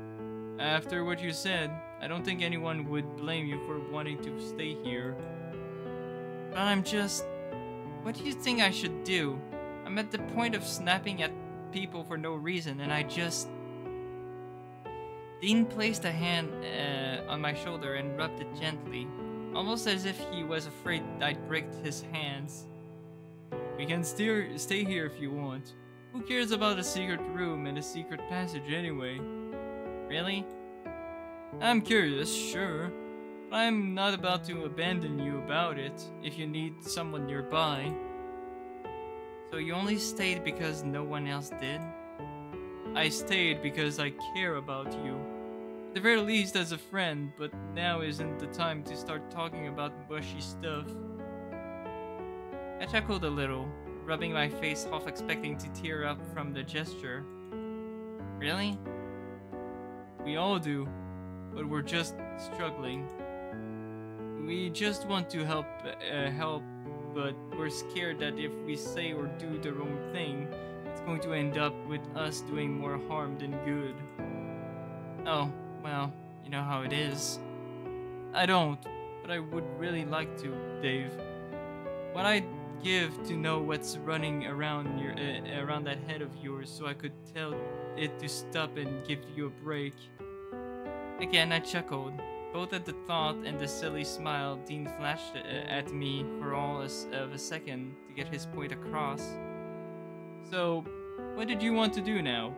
After what you said, I don't think anyone would blame you for wanting to stay here. But I'm just... What do you think I should do? I'm at the point of snapping at people for no reason, and I just... Dean placed a hand on my shoulder and rubbed it gently, almost as if he was afraid I'd break his hands. We can stay here if you want. Who cares about a secret room and a secret passage anyway? Really? I'm curious, sure, but I'm not about to abandon you about it if you need someone nearby. So you only stayed because no one else did? I stayed because I care about you. At the very least as a friend, but now isn't the time to start talking about mushy stuff. I chuckled a little, rubbing my face, half expecting to tear up from the gesture. Really? We all do, but we're just struggling. We just want to help, but we're scared that if we say or do the wrong thing, it's going to end up with us doing more harm than good. Oh, well, you know how it is. I don't, but I would really like to, Dave. What I'd give to know what's running around around that head of yours so I could tell it to stop and give you a break. Again, I chuckled, both at the thought and the silly smile Dean flashed at me for all of a second to get his point across. So, what did you want to do now?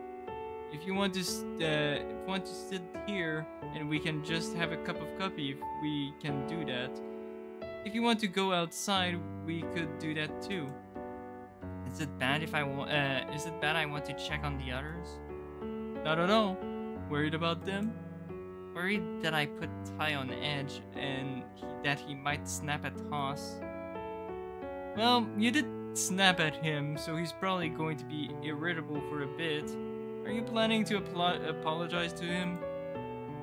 If you want to sit here and we can just have a cup of coffee, if we can do that. If you want to go outside, we could do that too. Is it bad if I want? Is it bad I want to check on the others? Not at all. Worried about them? Worried that I put Ty on edge and that he might snap at Haas. Well, you did snap at him, so he's probably going to be irritable for a bit. Are you planning to apologize to him?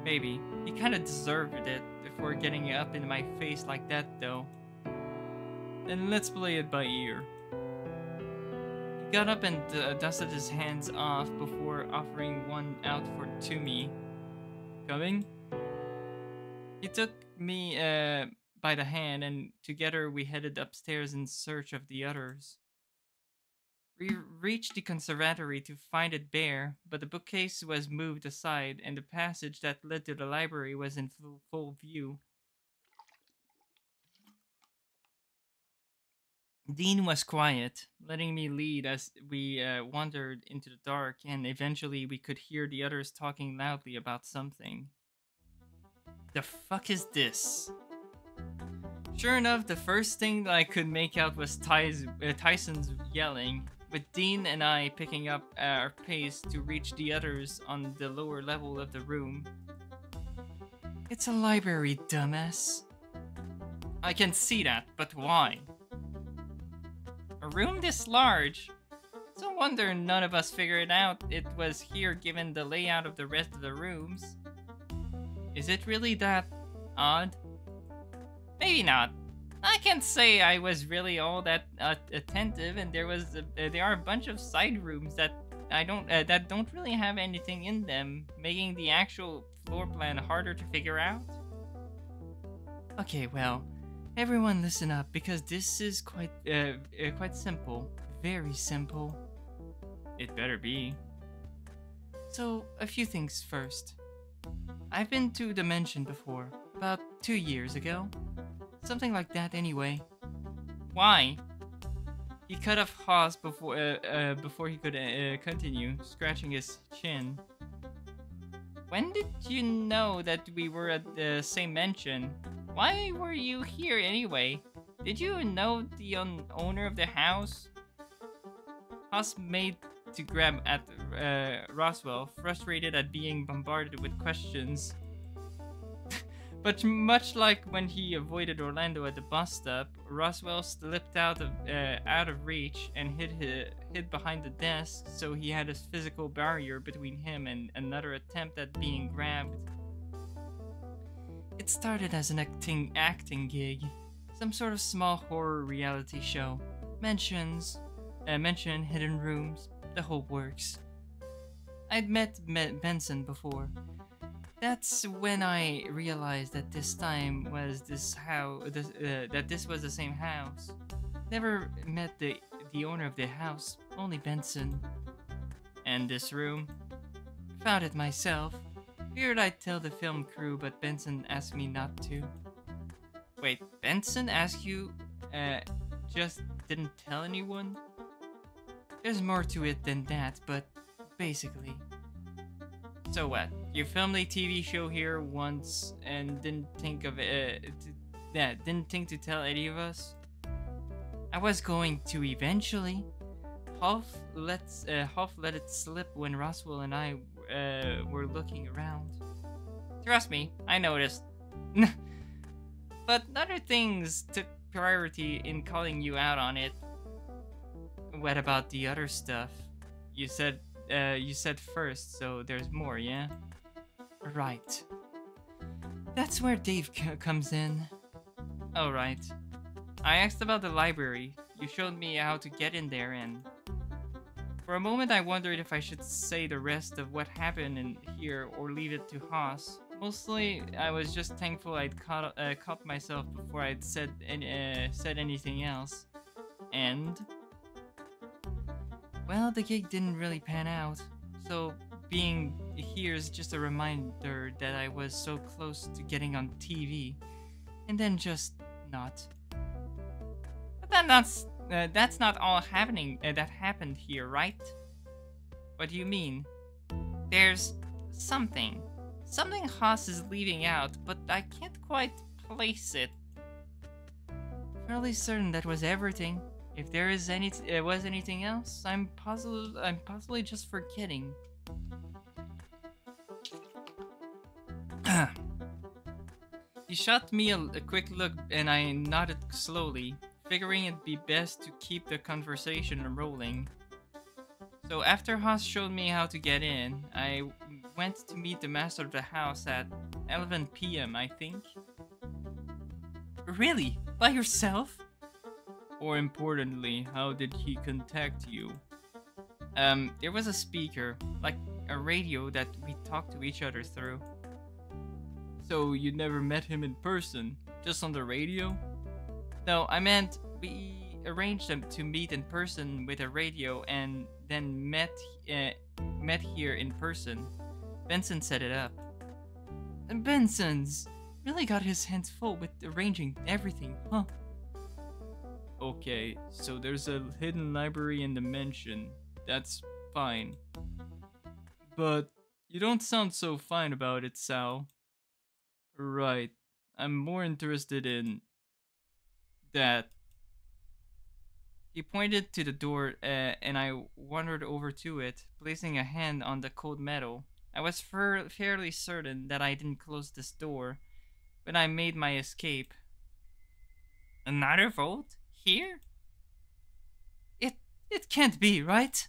Maybe. He kinda deserved it before getting up in my face like that, though. Then let's play it by ear. He got up and dusted his hands off before offering one out to me. Coming? He took me by the hand, and together we headed upstairs in search of the others. We reached the conservatory to find it bare, but the bookcase was moved aside, and the passage that led to the library was in full view. Dean was quiet, letting me lead as we wandered into the dark, and eventually we could hear the others talking loudly about something. The fuck is this? Sure enough, the first thing that I could make out was Tyson's yelling, with Dean and I picking up our pace to reach the others on the lower level of the room. It's a library, dumbass. I can see that, but why? A room this large? It's no wonder none of us figured out it was here given the layout of the rest of the rooms. Is it really that odd? Maybe not. I can't say I was really all that attentive, and there are a bunch of side rooms that don't really have anything in them, making the actual floor plan harder to figure out. Okay, well, everyone listen up, because this is quite simple, very simple. It better be. So, a few things first. I've been to Dimension before, about 2 years ago. Something like that, anyway. Why? He cut off Haas before he could continue, scratching his chin. When did you know that we were at the same mansion? Why were you here anyway? Did you know the owner of the house? Haas made to grab at Roswell, frustrated at being bombarded with questions. But much like when he avoided Orlando at the bus stop, Roswell slipped out of reach and hid behind the desk, so he had a physical barrier between him and another attempt at being grabbed. It started as an acting gig, some sort of small horror reality show. Mention hidden rooms, the whole works. I'd met Benson before. That's when I realized that this was the same house. Never met the owner of the house, only Benson. And this room? Found it myself. Figured I'd tell the film crew, but Benson asked me not to. Wait, Benson asked you, just didn't tell anyone? There's more to it than that, but basically. So what? You filmed a TV show here once and didn't think to tell any of us? I was going to eventually. Hoff let it slip when Roswell and I were looking around. Trust me, I noticed. But other things took priority in calling you out on it. What about the other stuff? You said first, so there's more, yeah? Right. That's where Dave comes in. Alright. I asked about the library. You showed me how to get in there, and for a moment I wondered if I should say the rest of what happened in here or leave it to Haas. Mostly, I was just thankful I'd caught myself before I'd said anything else. And well, the gig didn't really pan out, so being here is just a reminder that I was so close to getting on TV, and then just not. But that's not all happening that happened here, right? What do you mean? There's something Haas is leaving out, but I can't quite place it. Fairly certain that was everything. If there is was anything else, I'm possibly just forgetting. He shot me a quick look, and I nodded slowly, figuring it'd be best to keep the conversation rolling. So after Haas showed me how to get in, I went to meet the master of the house at 11 p.m., I think. Really? By yourself? More importantly, how did he contact you? There was a speaker, like a radio that we talked to each other through. So you never met him in person, just on the radio? No, I meant we arranged them to meet in person with a radio and then met here in person. Benson set it up. And Benson's really got his hands full with arranging everything, huh? Okay, so there's a hidden library in the mansion. That's fine. But you don't sound so fine about it, Sal. Right. I'm more interested in that. He pointed to the door, and I wandered over to it, placing a hand on the cold metal. I was fairly certain that I didn't close this door when I made my escape. Another vault? Here? It can't be, right?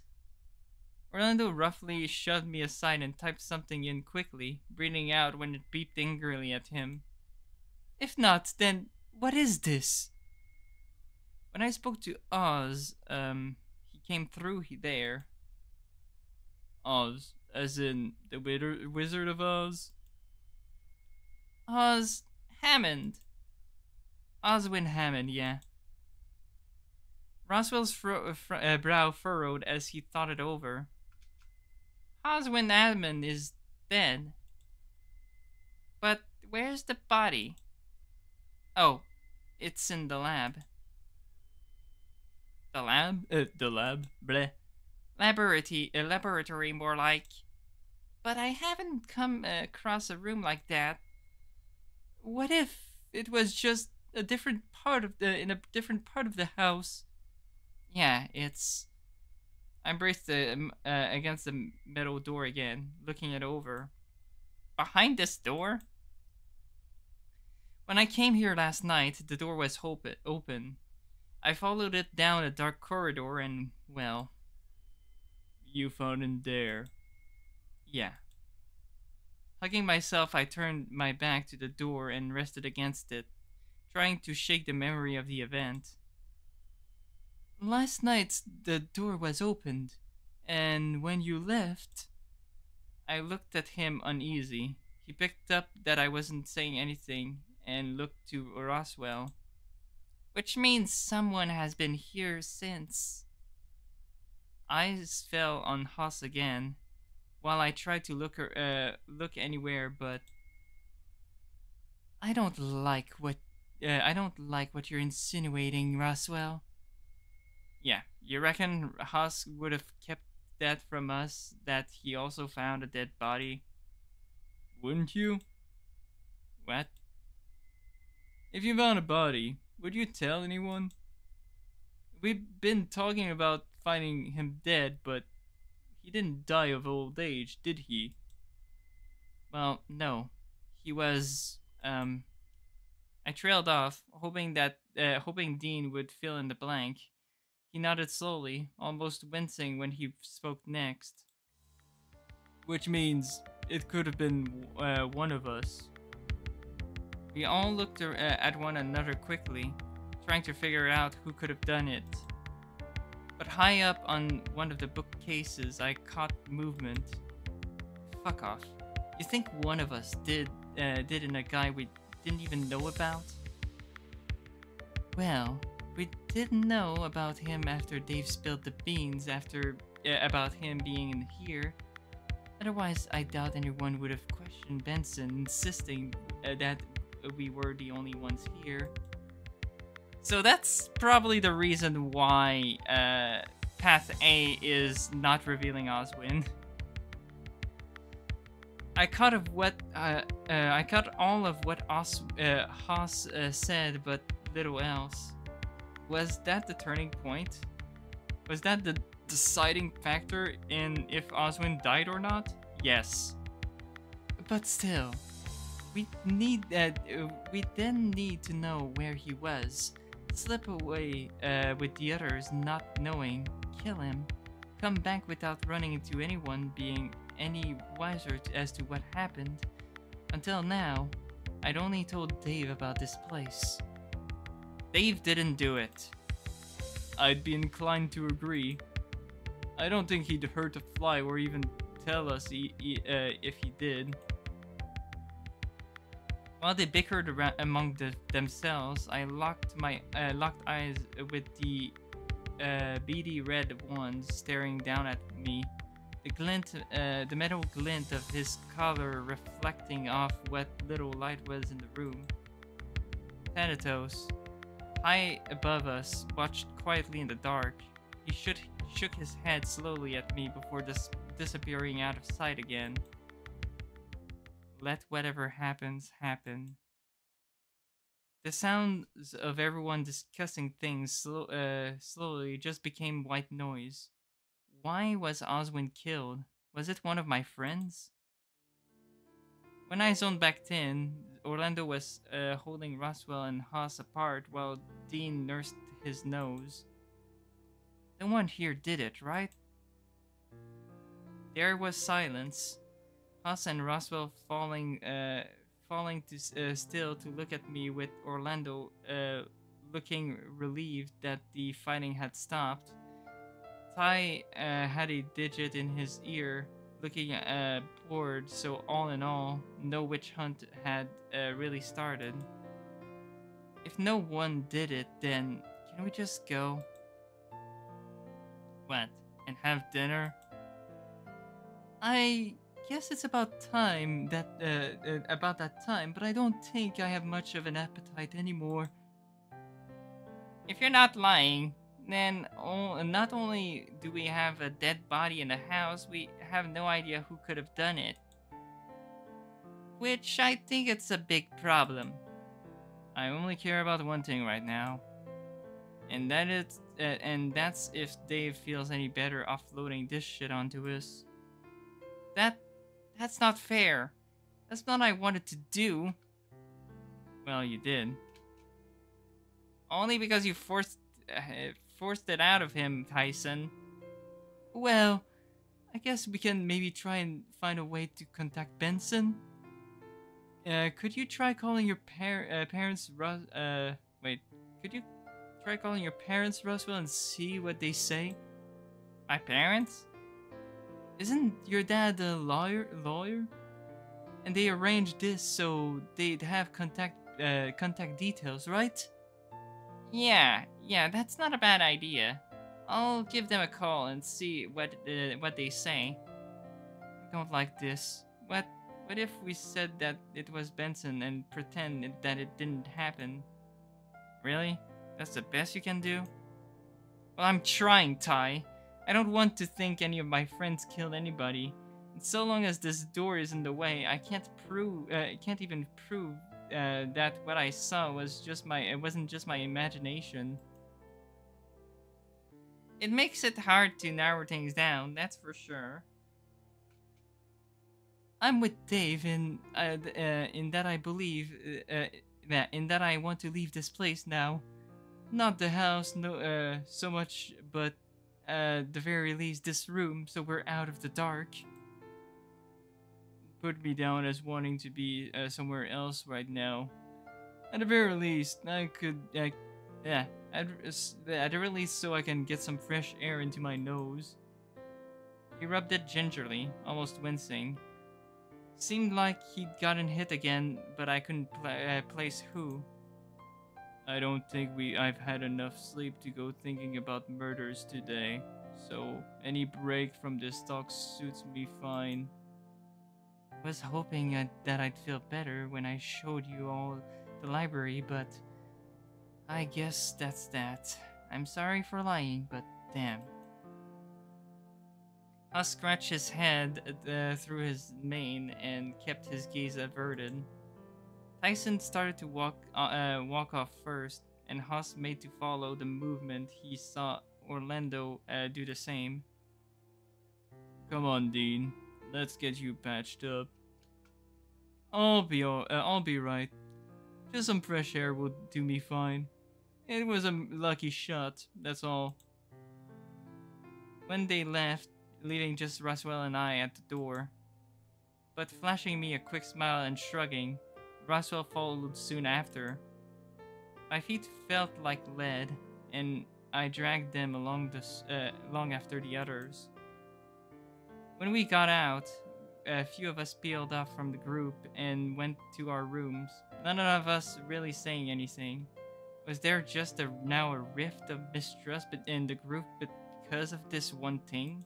Orlando roughly shoved me aside and typed something in quickly, breathing out when it beeped angrily at him. If not, then what is this? When I spoke to Oz, he came through there. Oz, as in the Wizard of Oz? Oz Hammond. Oswin Hammond, yeah. Roswell's brow furrowed as he thought it over. Oswin Hammond is dead. But where's the body? Oh, it's in the lab. The lab? The lab? Bleh. Laboratory, more like. but I haven't come across a room like that. What if it was just a different part of in a different part of the house? Yeah, it's. I braced against the metal door again, looking it over. Behind this door? When I came here last night, the door was open. I followed it down a dark corridor and, well, you found it there. Yeah. Hugging myself, I turned my back to the door and rested against it, trying to shake the memory of the event. Last night, the door was opened, and when you left, I looked at him uneasy. He picked up that I wasn't saying anything and looked to Roswell. Which means someone has been here since. Eyes fell on Haas again, while I tried to look anywhere, but I don't like what you're insinuating, Roswell. Yeah, you reckon Haas would have kept that from us, that he also found a dead body? Wouldn't you? What? If you found a body, would you tell anyone? We've been talking about finding him dead, but he didn't die of old age, did he? Well, no. He was, I trailed off, hoping Dean would fill in the blank. He nodded slowly, almost wincing when he spoke next. Which means it could have been one of us. We all looked at one another quickly, trying to figure out who could have done it. But high up on one of the bookcases, I caught movement. Fuck off. You think one of us did in a guy we didn't even know about? Well, we didn't know about him after Dave spilled the beans about him being in here. Otherwise, I doubt anyone would have questioned Benson, insisting that we were the only ones here. So that's probably the reason why Path A is not revealing Oswin. I caught all of what Haas said, but little else. Was that the turning point? Was that the deciding factor in if Oswin died or not? Yes. But still, we then need to know where he was. Slip away with the others, not knowing, kill him, come back without running into anyone being any wiser as to what happened. Until now, I'd only told Dave about this place. Dave didn't do it. I'd be inclined to agree. I don't think he'd hurt a fly or even tell us if he did. While they bickered around among themselves, I locked eyes with the beady red ones staring down at me. The metal glint of his collar reflecting off what little light was in the room. Thanatos, high above us, watched quietly in the dark. He shook his head slowly at me before disappearing out of sight again. Let whatever happens, happen. The sounds of everyone discussing things slowly just became white noise. Why was Oswin killed? Was it one of my friends? When I zoned back in, Orlando was holding Roswell and Haas apart while Dean nursed his nose. No one here did it, right? There was silence. Haas and Roswell falling to still to look at me, with Orlando looking relieved that the fighting had stopped. Ty had a digit in his ear, looking bored, so all in all, no witch hunt had really started. If no one did it, then can we just go? What, and have dinner? I guess it's about time about that time, but I don't think I have much of an appetite anymore. If you're not lying, then not only do we have a dead body in the house, we have no idea who could have done it. Which I think it's a big problem. I only care about one thing right now. And that's if Dave feels any better offloading this shit onto us. That's not fair. That's not what I wanted to do. Well, you did. Only because you forced it out of him, Tyson. Well, I guess we can maybe try and find a way to contact Benson. Could you try calling your parents, wait, could you try calling your parents, Roswell, and see what they say? My parents? Isn't your dad a lawyer? And they arranged this so they'd have contact details, right? Yeah, that's not a bad idea. I'll give them a call and see what they say. I don't like this. What if we said that it was Benson and pretend that it didn't happen? Really? That's the best you can do? Well, I'm trying, Ty. I don't want to think any of my friends killed anybody. And so long as this door is in the way, I can't even prove that what I saw was it wasn't just my imagination. It makes it hard to narrow things down, that's for sure. I'm with Dave in that I believe that I want to leave this place now. Not the house, no, so much, but the very least this room, so we're out of the dark. Put me down as wanting to be somewhere else right now. At the very least, I could, at the very least, so I can get some fresh air into my nose. He rubbed it gingerly, almost wincing. Seemed like he'd gotten hit again, but I couldn't place who. I don't think I've had enough sleep to go thinking about murders today, so any break from this talk suits me fine. Was hoping that I'd feel better when I showed you all the library, but I guess that's that. I'm sorry for lying, but damn. Huss scratched his head through his mane and kept his gaze averted. Tyson started to walk off first, and Huss made to follow the movement. He saw Orlando do the same. Come on, Dean. Let's get you patched up. I'll be right. Just some fresh air will do me fine. It was a lucky shot, that's all. When they left, leaving just Roswell and I at the door, but flashing me a quick smile and shrugging, Roswell followed soon after. My feet felt like lead, and I dragged them along after the others. When we got out, a few of us peeled off from the group and went to our rooms, none of us really saying anything. Was there just now a rift of mistrust in the group because of this one thing?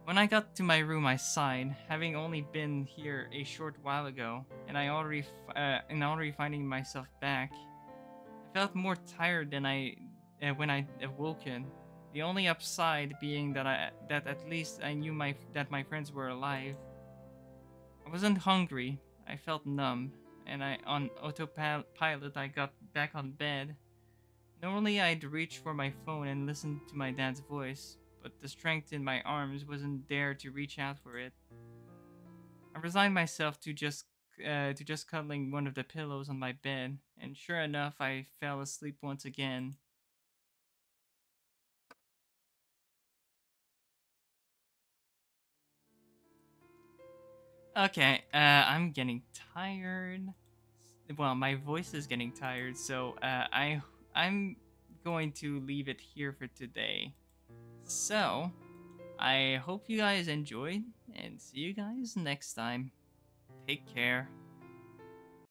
When I got to my room, I sighed, having only been here a short while ago, and already finding myself back. I felt more tired than when I awoken. The only upside being that at least I knew that my friends were alive. I wasn't hungry. I felt numb, and on autopilot I got back on bed. Normally I'd reach for my phone and listen to my dad's voice, but the strength in my arms wasn't there to reach out for it. I resigned myself to just cuddling one of the pillows on my bed, and sure enough, I fell asleep once again. Okay, I'm getting tired. Well, my voice is getting tired, so I'm going to leave it here for today. So, I hope you guys enjoyed, and see you guys next time. Take care.